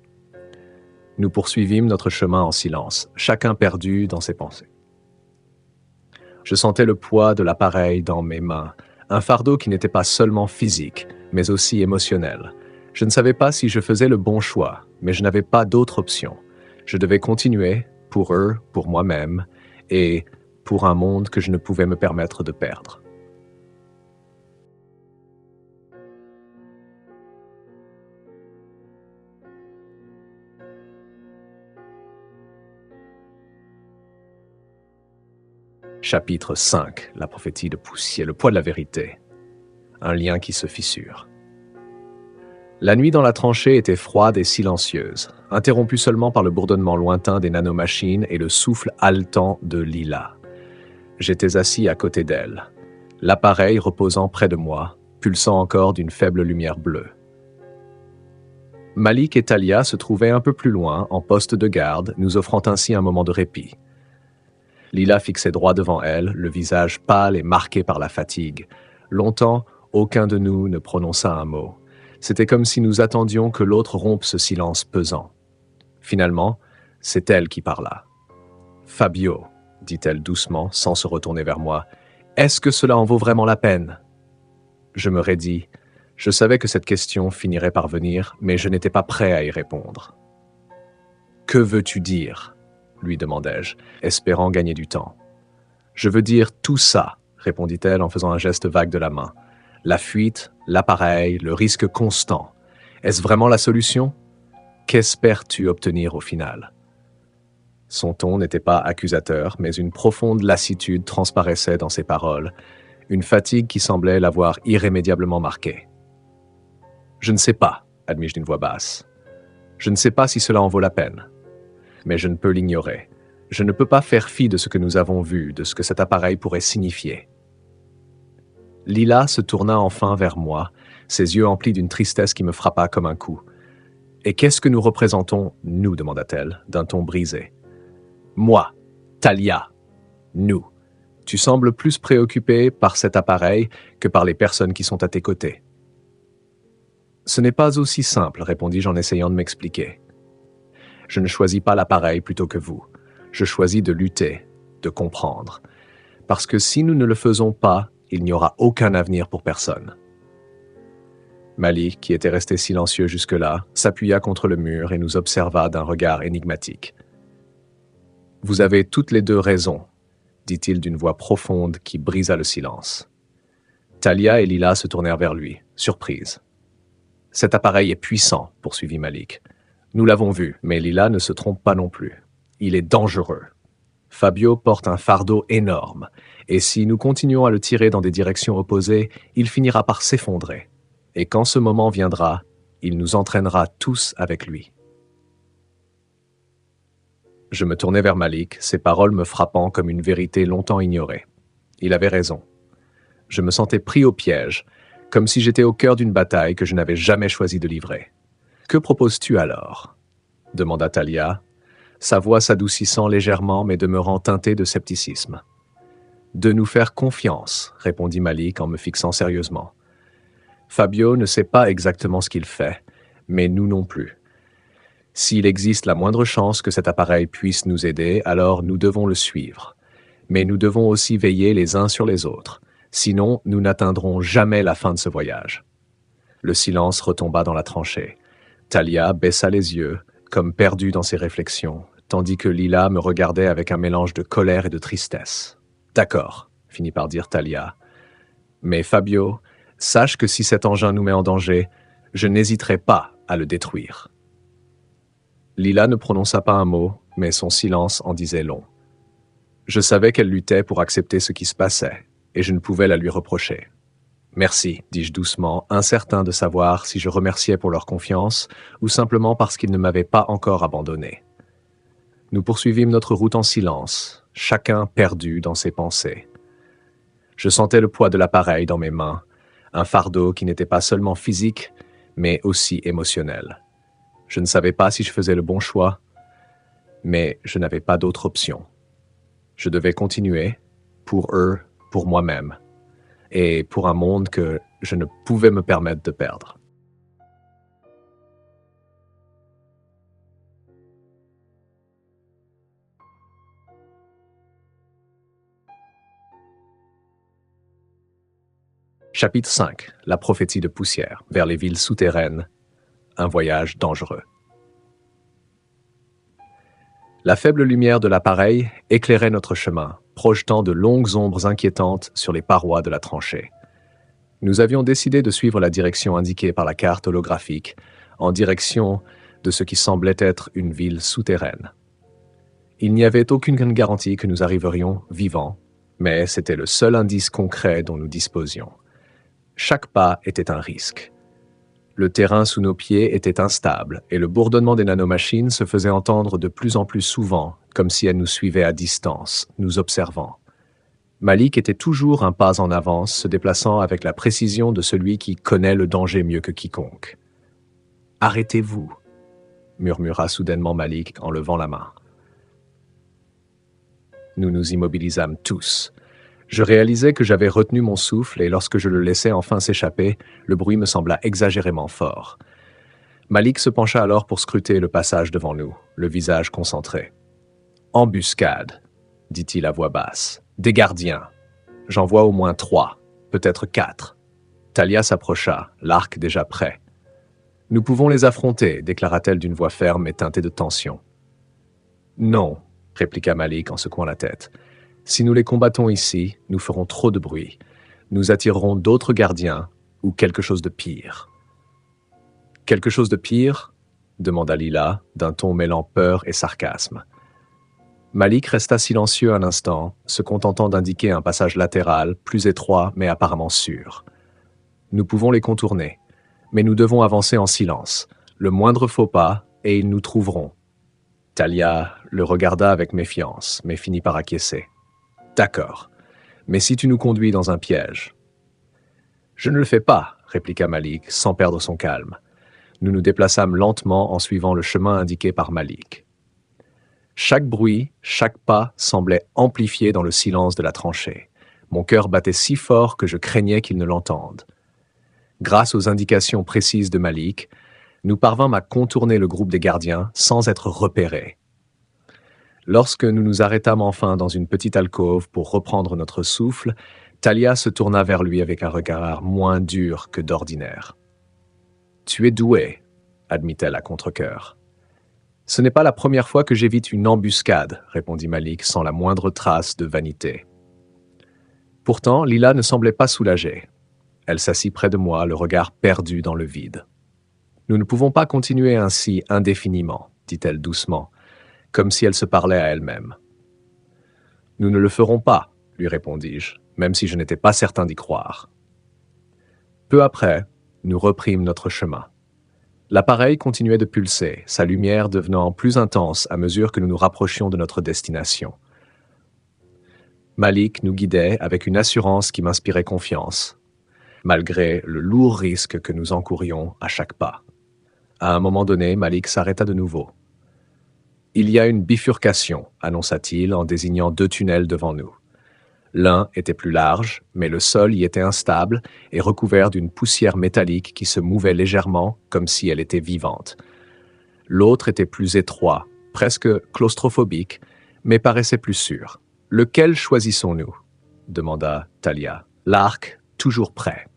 Nous poursuivîmes notre chemin en silence, chacun perdu dans ses pensées. Je sentais le poids de l'appareil dans mes mains, un fardeau qui n'était pas seulement physique, mais aussi émotionnel. Je ne savais pas si je faisais le bon choix, mais je n'avais pas d'autre option. Je devais continuer, pour eux, pour moi-même, et pour un monde que je ne pouvais me permettre de perdre. Chapitre 5. La prophétie de Poussière, le poids de la vérité. Un lien qui se fissure. La nuit dans la tranchée était froide et silencieuse, interrompue seulement par le bourdonnement lointain des nanomachines et le souffle haletant de Lila. J'étais assis à côté d'elle, l'appareil reposant près de moi, pulsant encore d'une faible lumière bleue. Malik et Talia se trouvaient un peu plus loin, en poste de garde, nous offrant ainsi un moment de répit. Lila fixait droit devant elle, le visage pâle et marqué par la fatigue. Longtemps, aucun de nous ne prononça un mot. C'était comme si nous attendions que l'autre rompe ce silence pesant. Finalement, c'est elle qui parla. « Fabio, » dit-elle doucement, sans se retourner vers moi, « est-ce que cela en vaut vraiment la peine ?» Je me raidis. Je savais que cette question finirait par venir, mais je n'étais pas prêt à y répondre. « Que veux-tu dire ?» lui demandai-je, espérant gagner du temps. « Je veux dire tout ça, » répondit-elle en faisant un geste vague de la main. « La fuite, l'appareil, le risque constant. Est-ce vraiment la solution? Qu'espères-tu obtenir au final ?» Son ton n'était pas accusateur, mais une profonde lassitude transparaissait dans ses paroles, une fatigue qui semblait l'avoir irrémédiablement marquée. « Je ne sais pas, » admis-je d'une voix basse. Je ne sais pas si cela en vaut la peine. Mais je ne peux l'ignorer. Je ne peux pas faire fi de ce que nous avons vu, de ce que cet appareil pourrait signifier. Lila se tourna enfin vers moi, ses yeux emplis d'une tristesse qui me frappa comme un coup. « Et qu'est-ce que nous représentons, nous » demanda-t-elle, d'un ton brisé. « Moi, Talia, nous. Tu sembles plus préoccupé par cet appareil que par les personnes qui sont à tes côtés. » « Ce n'est pas aussi simple, répondis-je en essayant de m'expliquer. Je ne choisis pas l'appareil plutôt que vous. Je choisis de lutter, de comprendre. Parce que si nous ne le faisons pas, il n'y aura aucun avenir pour personne. » Malik, qui était resté silencieux jusque-là, s'appuya contre le mur et nous observa d'un regard énigmatique. « Vous avez toutes les deux raison, » dit-il d'une voix profonde qui brisa le silence. Talia et Lila se tournèrent vers lui, surprises. « Cet appareil est puissant, » poursuivit Malik. « Nous l'avons vu, mais Lila ne se trompe pas non plus. Il est dangereux. Fabio porte un fardeau énorme, et si nous continuons à le tirer dans des directions opposées, il finira par s'effondrer. Et quand ce moment viendra, il nous entraînera tous avec lui. » Je me tournai vers Malik, ses paroles me frappant comme une vérité longtemps ignorée. Il avait raison. Je me sentais pris au piège, comme si j'étais au cœur d'une bataille que je n'avais jamais choisi de livrer. « Que proposes-tu alors » demanda Talia, sa voix s'adoucissant légèrement mais demeurant teintée de scepticisme. « De nous faire confiance, » répondit Malik en me fixant sérieusement. « Fabio ne sait pas exactement ce qu'il fait, mais nous non plus. S'il existe la moindre chance que cet appareil puisse nous aider, alors nous devons le suivre. Mais nous devons aussi veiller les uns sur les autres. Sinon, nous n'atteindrons jamais la fin de ce voyage. » Le silence retomba dans la tranchée. Talia baissa les yeux, comme perdue dans ses réflexions, tandis que Lila me regardait avec un mélange de colère et de tristesse. « D'accord, » finit par dire Talia. « Mais Fabio, sache que si cet engin nous met en danger, je n'hésiterai pas à le détruire. » Lila ne prononça pas un mot, mais son silence en disait long. Je savais qu'elle luttait pour accepter ce qui se passait, et je ne pouvais la lui reprocher. « Merci, » dis-je doucement, incertain de savoir si je remerciais pour leur confiance ou simplement parce qu'ils ne m'avaient pas encore abandonné. Nous poursuivîmes notre route en silence, chacun perdu dans ses pensées. Je sentais le poids de l'appareil dans mes mains, un fardeau qui n'était pas seulement physique, mais aussi émotionnel. Je ne savais pas si je faisais le bon choix, mais je n'avais pas d'autre option. Je devais continuer, pour eux, pour moi-même, et pour un monde que je ne pouvais me permettre de perdre. Chapitre 5. La prophétie de poussière, vers les villes souterraines. Un voyage dangereux. La faible lumière de l'appareil éclairait notre chemin, projetant de longues ombres inquiétantes sur les parois de la tranchée. Nous avions décidé de suivre la direction indiquée par la carte holographique, en direction de ce qui semblait être une ville souterraine. Il n'y avait aucune garantie que nous arriverions vivants, mais c'était le seul indice concret dont nous disposions. Chaque pas était un risque. Le terrain sous nos pieds était instable et le bourdonnement des nanomachines se faisait entendre de plus en plus souvent, comme si elles nous suivaient à distance, nous observant. Malik était toujours un pas en avance, se déplaçant avec la précision de celui qui connaît le danger mieux que quiconque. « Arrêtez-vous » murmura soudainement Malik en levant la main. Nous nous immobilisâmes tous. Je réalisais que j'avais retenu mon souffle et lorsque je le laissais enfin s'échapper, le bruit me sembla exagérément fort. Malik se pencha alors pour scruter le passage devant nous, le visage concentré. « Embuscade », dit-il à voix basse. « Des gardiens. J'en vois au moins 3, peut-être 4. » Talia s'approcha, l'arc déjà prêt. « Nous pouvons les affronter, déclara-t-elle d'une voix ferme et teintée de tension. « Non, » répliqua Malik en secouant la tête. « Si nous les combattons ici, nous ferons trop de bruit. Nous attirerons d'autres gardiens ou quelque chose de pire. » « Quelque chose de pire ?» demanda Lila, d'un ton mêlant peur et sarcasme. Malik resta silencieux un instant, se contentant d'indiquer un passage latéral, plus étroit mais apparemment sûr. « Nous pouvons les contourner. Mais nous devons avancer en silence. Le moindre faux pas, et ils nous trouveront. Talia le regarda avec méfiance, mais finit par acquiescer. D'accord. Mais si tu nous conduis dans un piège? Je ne le fais pas, répliqua Malik, sans perdre son calme. Nous nous déplaçâmes lentement en suivant le chemin indiqué par Malik. Chaque bruit, chaque pas semblait amplifié dans le silence de la tranchée. Mon cœur battait si fort que je craignais qu'il ne l'entende. Grâce aux indications précises de Malik, nous parvînmes à contourner le groupe des gardiens sans être repérés. Lorsque nous nous arrêtâmes enfin dans une petite alcôve pour reprendre notre souffle, Talia se tourna vers lui avec un regard moins dur que d'ordinaire. « Tu es doué, » admit-elle à contre-cœur. « Ce n'est pas la première fois que j'évite une embuscade, » répondit Malik sans la moindre trace de vanité. Pourtant, Lila ne semblait pas soulagée. Elle s'assit près de moi, le regard perdu dans le vide. « Nous ne pouvons pas continuer ainsi indéfiniment, » dit-elle doucement, comme si elle se parlait à elle-même. « Nous ne le ferons pas, » lui répondis-je, même si je n'étais pas certain d'y croire. Peu après, nous reprîmes notre chemin. L'appareil continuait de pulser, sa lumière devenant plus intense à mesure que nous nous rapprochions de notre destination. Malik nous guidait avec une assurance qui m'inspirait confiance, malgré le lourd risque que nous encourions à chaque pas. À un moment donné, Malik s'arrêta de nouveau. « Il y a une bifurcation, » annonça-t-il en désignant 2 tunnels devant nous. L'un était plus large, mais le sol y était instable et recouvert d'une poussière métallique qui se mouvait légèrement comme si elle était vivante. L'autre était plus étroit, presque claustrophobique, mais paraissait plus sûr. « Lequel choisissons-nous » demanda Talia. « L'arc, toujours prêt. »«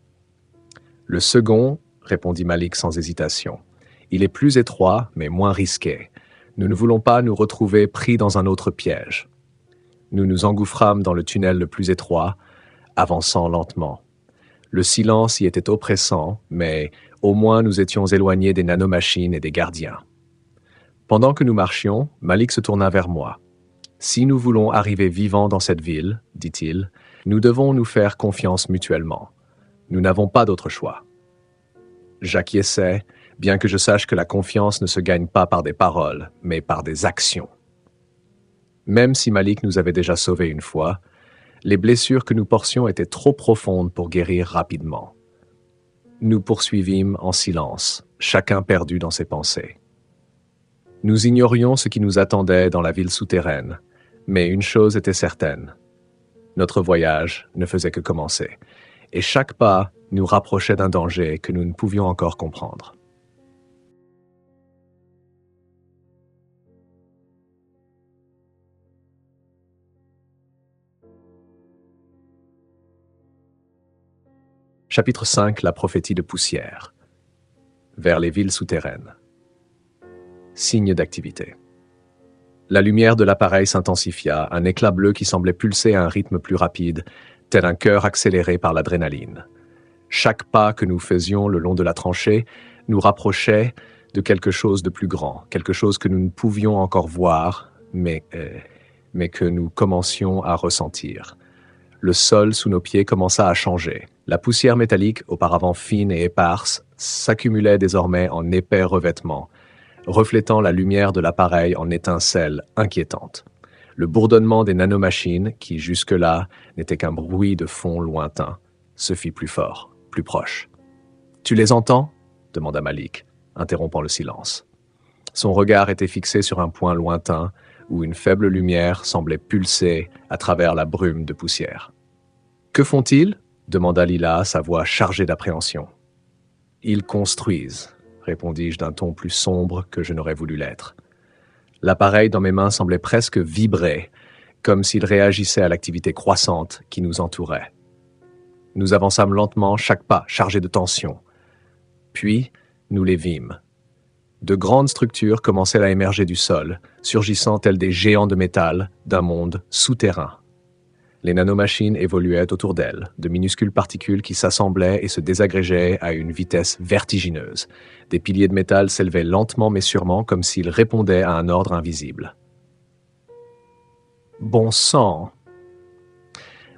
Le second, » répondit Malik sans hésitation. « Il est plus étroit, mais moins risqué. Nous ne voulons pas nous retrouver pris dans un autre piège. » Nous nous engouffrâmes dans le tunnel le plus étroit, avançant lentement. Le silence y était oppressant, mais au moins nous étions éloignés des nanomachines et des gardiens. Pendant que nous marchions, Malik se tourna vers moi. « Si nous voulons arriver vivants dans cette ville, dit-il, nous devons nous faire confiance mutuellement. Nous n'avons pas d'autre choix. » J'acquiesçais, bien que je sache que la confiance ne se gagne pas par des paroles, mais par des actions. Même si Malik nous avait déjà sauvés une fois, les blessures que nous portions étaient trop profondes pour guérir rapidement. Nous poursuivîmes en silence, chacun perdu dans ses pensées. Nous ignorions ce qui nous attendait dans la ville souterraine, mais une chose était certaine. Notre voyage ne faisait que commencer, et chaque pas nous rapprochait d'un danger que nous ne pouvions encore comprendre. Chapitre 5, la prophétie de poussière. Vers les villes souterraines. Signe d'activité. La lumière de l'appareil s'intensifia, un éclat bleu qui semblait pulser à un rythme plus rapide, tel un cœur accéléré par l'adrénaline. Chaque pas que nous faisions le long de la tranchée nous rapprochait de quelque chose de plus grand, quelque chose que nous ne pouvions encore voir, mais que nous commencions à ressentir. Le sol sous nos pieds commença à changer. La poussière métallique, auparavant fine et éparse, s'accumulait désormais en épais revêtements, reflétant la lumière de l'appareil en étincelles inquiétantes. Le bourdonnement des nanomachines, qui jusque-là n'était qu'un bruit de fond lointain, se fit plus fort, plus proche. « Tu les entends » demanda Malik, interrompant le silence. Son regard était fixé sur un point lointain où une faible lumière semblait pulser à travers la brume de poussière. « Que font-ils » demanda Lila, sa voix chargée d'appréhension. « Ils construisent » répondis-je d'un ton plus sombre que je n'aurais voulu l'être. L'appareil dans mes mains semblait presque vibrer, comme s'il réagissait à l'activité croissante qui nous entourait. Nous avançâmes lentement, chaque pas chargé de tension. Puis, nous les vîmes. De grandes structures commençaient à émerger du sol, surgissant tels des géants de métal d'un monde souterrain. Les nanomachines évoluaient autour d'elles, de minuscules particules qui s'assemblaient et se désagrégeaient à une vitesse vertigineuse. Des piliers de métal s'élevaient lentement mais sûrement comme s'ils répondaient à un ordre invisible. « Bon sang !»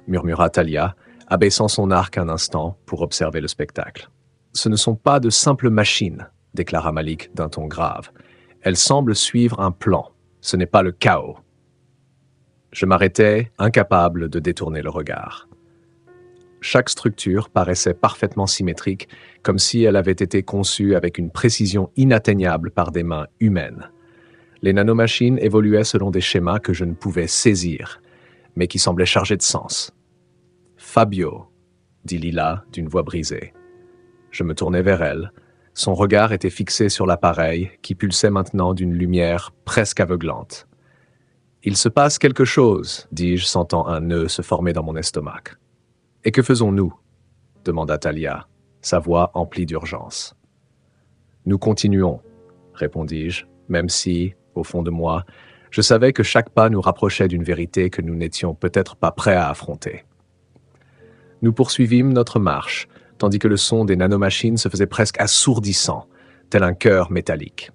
murmura Talia, abaissant son arc un instant pour observer le spectacle. Ce ne sont pas de simples machines, déclara Malik d'un ton grave. Elles semblent suivre un plan. Ce n'est pas le chaos. Je m'arrêtais, incapable de détourner le regard. Chaque structure paraissait parfaitement symétrique, comme si elle avait été conçue avec une précision inatteignable par des mains humaines. Les nanomachines évoluaient selon des schémas que je ne pouvais saisir, mais qui semblaient chargés de sens. « Fabio », dit Lila d'une voix brisée. Je me tournai vers elle. Son regard était fixé sur l'appareil, qui pulsait maintenant d'une lumière presque aveuglante. « Il se passe quelque chose, dis-je, sentant un nœud se former dans mon estomac. « Et que faisons-nous » demanda Talia, sa voix emplie d'urgence. « Nous continuons, » répondis-je, même si, au fond de moi, je savais que chaque pas nous rapprochait d'une vérité que nous n'étions peut-être pas prêts à affronter. Nous poursuivîmes notre marche, tandis que le son des nanomachines se faisait presque assourdissant, tel un cœur métallique.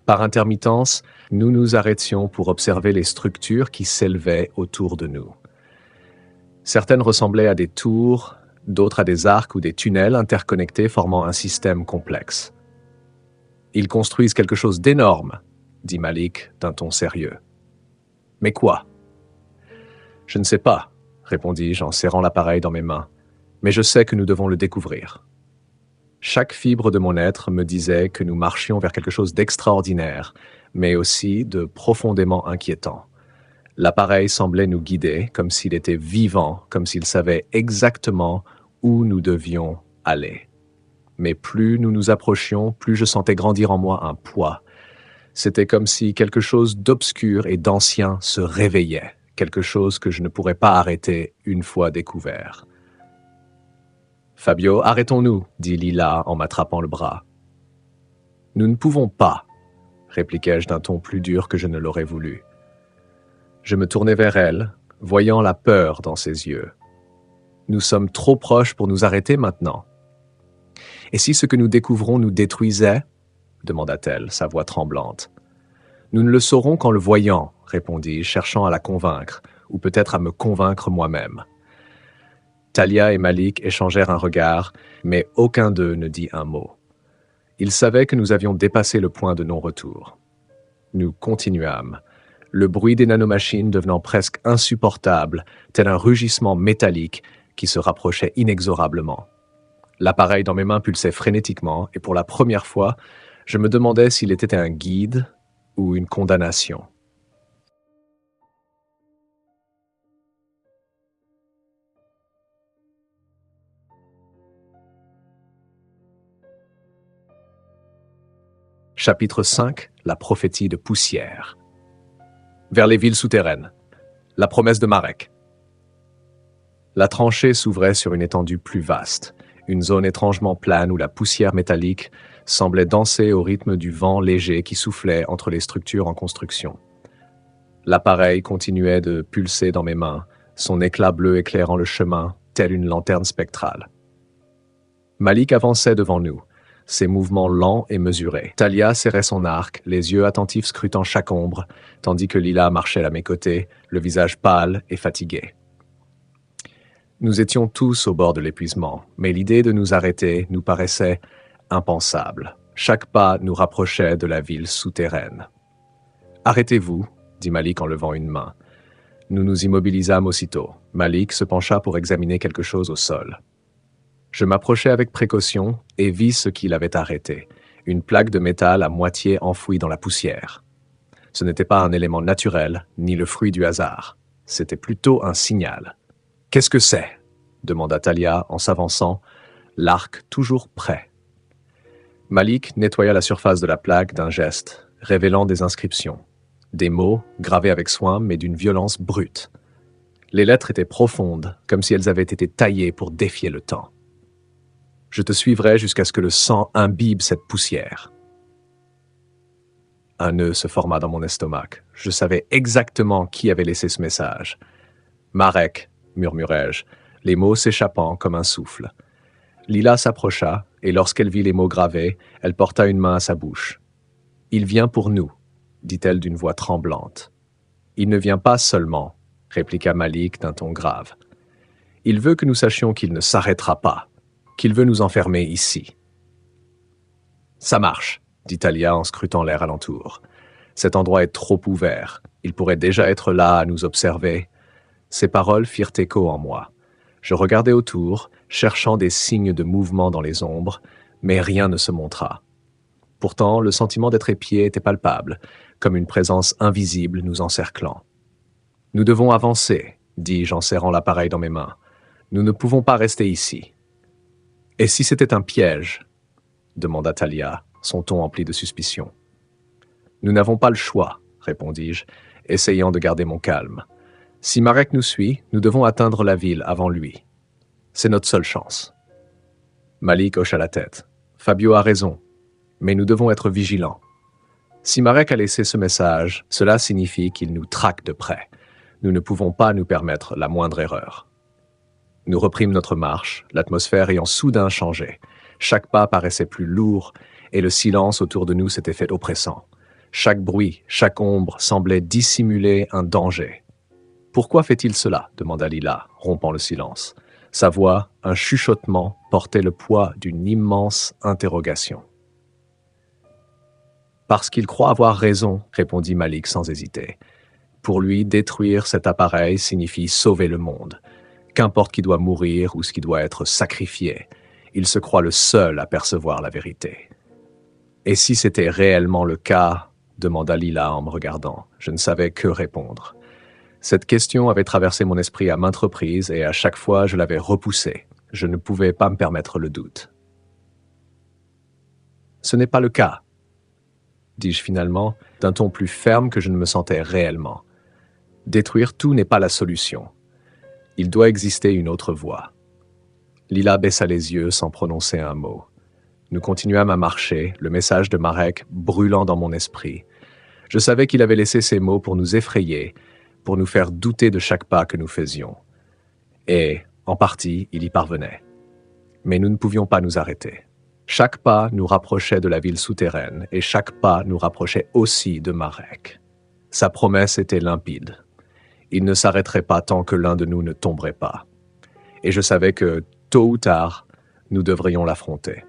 Par intermittence, nous nous arrêtions pour observer les structures qui s'élevaient autour de nous. Certaines ressemblaient à des tours, d'autres à des arcs ou des tunnels interconnectés formant un système complexe. « Ils construisent quelque chose d'énorme », dit Malik d'un ton sérieux. « Mais quoi ?»« Je ne sais pas, » répondis-je en serrant l'appareil dans mes mains, « mais je sais que nous devons le découvrir. » Chaque fibre de mon être me disait que nous marchions vers quelque chose d'extraordinaire, mais aussi de profondément inquiétant. L'appareil semblait nous guider, comme s'il était vivant, comme s'il savait exactement où nous devions aller. Mais plus nous nous approchions, plus je sentais grandir en moi un poids. C'était comme si quelque chose d'obscur et d'ancien se réveillait, quelque chose que je ne pourrais pas arrêter une fois découvert. « Fabio, arrêtons-nous, » dit Lila en m'attrapant le bras. « Nous ne pouvons pas, » répliquai-je d'un ton plus dur que je ne l'aurais voulu. Je me tournai vers elle, voyant la peur dans ses yeux. « Nous sommes trop proches pour nous arrêter maintenant. »« Et si ce que nous découvrons nous détruisait ?» demanda-t-elle, sa voix tremblante. « Nous ne le saurons qu'en le voyant, » répondis-je, cherchant à la convaincre, ou peut-être à me convaincre moi-même. Talia et Malik échangèrent un regard, mais aucun d'eux ne dit un mot. Ils savaient que nous avions dépassé le point de non-retour. Nous continuâmes, le bruit des nanomachines devenant presque insupportable, tel un rugissement métallique qui se rapprochait inexorablement. L'appareil dans mes mains pulsait frénétiquement, et pour la première fois, je me demandais s'il était un guide ou une condamnation. Chapitre 5, la prophétie de poussière. Vers les villes souterraines. La promesse de Marek. La tranchée s'ouvrait sur une étendue plus vaste, une zone étrangement plane où la poussière métallique semblait danser au rythme du vent léger qui soufflait entre les structures en construction. L'appareil continuait de pulser dans mes mains, son éclat bleu éclairant le chemin, telle une lanterne spectrale. Malik avançait devant nous, ses mouvements lents et mesurés. Talia serrait son arc, les yeux attentifs scrutant chaque ombre, tandis que Lila marchait à mes côtés, le visage pâle et fatigué. Nous étions tous au bord de l'épuisement, mais l'idée de nous arrêter nous paraissait impensable. Chaque pas nous rapprochait de la ville souterraine. « Arrêtez-vous » dit Malik en levant une main. Nous nous immobilisâmes aussitôt. Malik se pencha pour examiner quelque chose au sol. Je m'approchai avec précaution et vis ce qu'il avait arrêté, une plaque de métal à moitié enfouie dans la poussière. Ce n'était pas un élément naturel, ni le fruit du hasard. C'était plutôt un signal. « Qu'est-ce que c'est » demanda Talia en s'avançant, l'arc toujours prêt. Malik nettoya la surface de la plaque d'un geste, révélant des inscriptions. Des mots, gravés avec soin, mais d'une violence brute. Les lettres étaient profondes, comme si elles avaient été taillées pour défier le temps. Je te suivrai jusqu'à ce que le sang imbibe cette poussière. Un nœud se forma dans mon estomac. Je savais exactement qui avait laissé ce message. « Marek », murmurai-je, les mots s'échappant comme un souffle. Lila s'approcha, et lorsqu'elle vit les mots gravés, elle porta une main à sa bouche. « Il vient pour nous », dit-elle d'une voix tremblante. « Il ne vient pas seulement », répliqua Malik d'un ton grave. « Il veut que nous sachions qu'il ne s'arrêtera pas. » qu'il veut nous enfermer ici. Ça marche, dit Talia en scrutant l'air alentour. Cet endroit est trop ouvert. Il pourrait déjà être là à nous observer. Ces paroles firent écho en moi. Je regardai autour, cherchant des signes de mouvement dans les ombres, mais rien ne se montra. Pourtant, le sentiment d'être épié était palpable, comme une présence invisible nous encerclant. « Nous devons avancer, dis-je en serrant l'appareil dans mes mains. Nous ne pouvons pas rester ici. »« Et si c'était un piège ?» demanda Talia, son ton empli de suspicion. « Nous n'avons pas le choix, » répondis-je, essayant de garder mon calme. « Si Marek nous suit, nous devons atteindre la ville avant lui. C'est notre seule chance. » Malik hocha la tête. « Fabio a raison, mais nous devons être vigilants. Si Marek a laissé ce message, cela signifie qu'il nous traque de près. Nous ne pouvons pas nous permettre la moindre erreur. » Nous reprîmes notre marche, l'atmosphère ayant soudain changé. Chaque pas paraissait plus lourd, et le silence autour de nous s'était fait oppressant. Chaque bruit, chaque ombre semblait dissimuler un danger. « Pourquoi fait-il cela ?» demanda Lila, rompant le silence. Sa voix, un chuchotement, portait le poids d'une immense interrogation. « Parce qu'il croit avoir raison, » répondit Malik sans hésiter. Pour lui, détruire cet appareil signifie sauver le monde. Qu'importe qui doit mourir ou ce qui doit être sacrifié, il se croit le seul à percevoir la vérité. « Et si c'était réellement le cas ?» demanda Lila en me regardant. Je ne savais que répondre. Cette question avait traversé mon esprit à maintes reprises et à chaque fois je l'avais repoussée. Je ne pouvais pas me permettre le doute. « Ce n'est pas le cas, » dis-je finalement, d'un ton plus ferme que je ne me sentais réellement. Détruire tout n'est pas la solution. Il doit exister une autre voie. Lila baissa les yeux sans prononcer un mot. Nous continuâmes à marcher, le message de Marek brûlant dans mon esprit. Je savais qu'il avait laissé ces mots pour nous effrayer, pour nous faire douter de chaque pas que nous faisions. Et, en partie, il y parvenait. Mais nous ne pouvions pas nous arrêter. Chaque pas nous rapprochait de la ville souterraine, et chaque pas nous rapprochait aussi de Marek. Sa promesse était limpide. Il ne s'arrêterait pas tant que l'un de nous ne tomberait pas. Et je savais que, tôt ou tard, nous devrions l'affronter.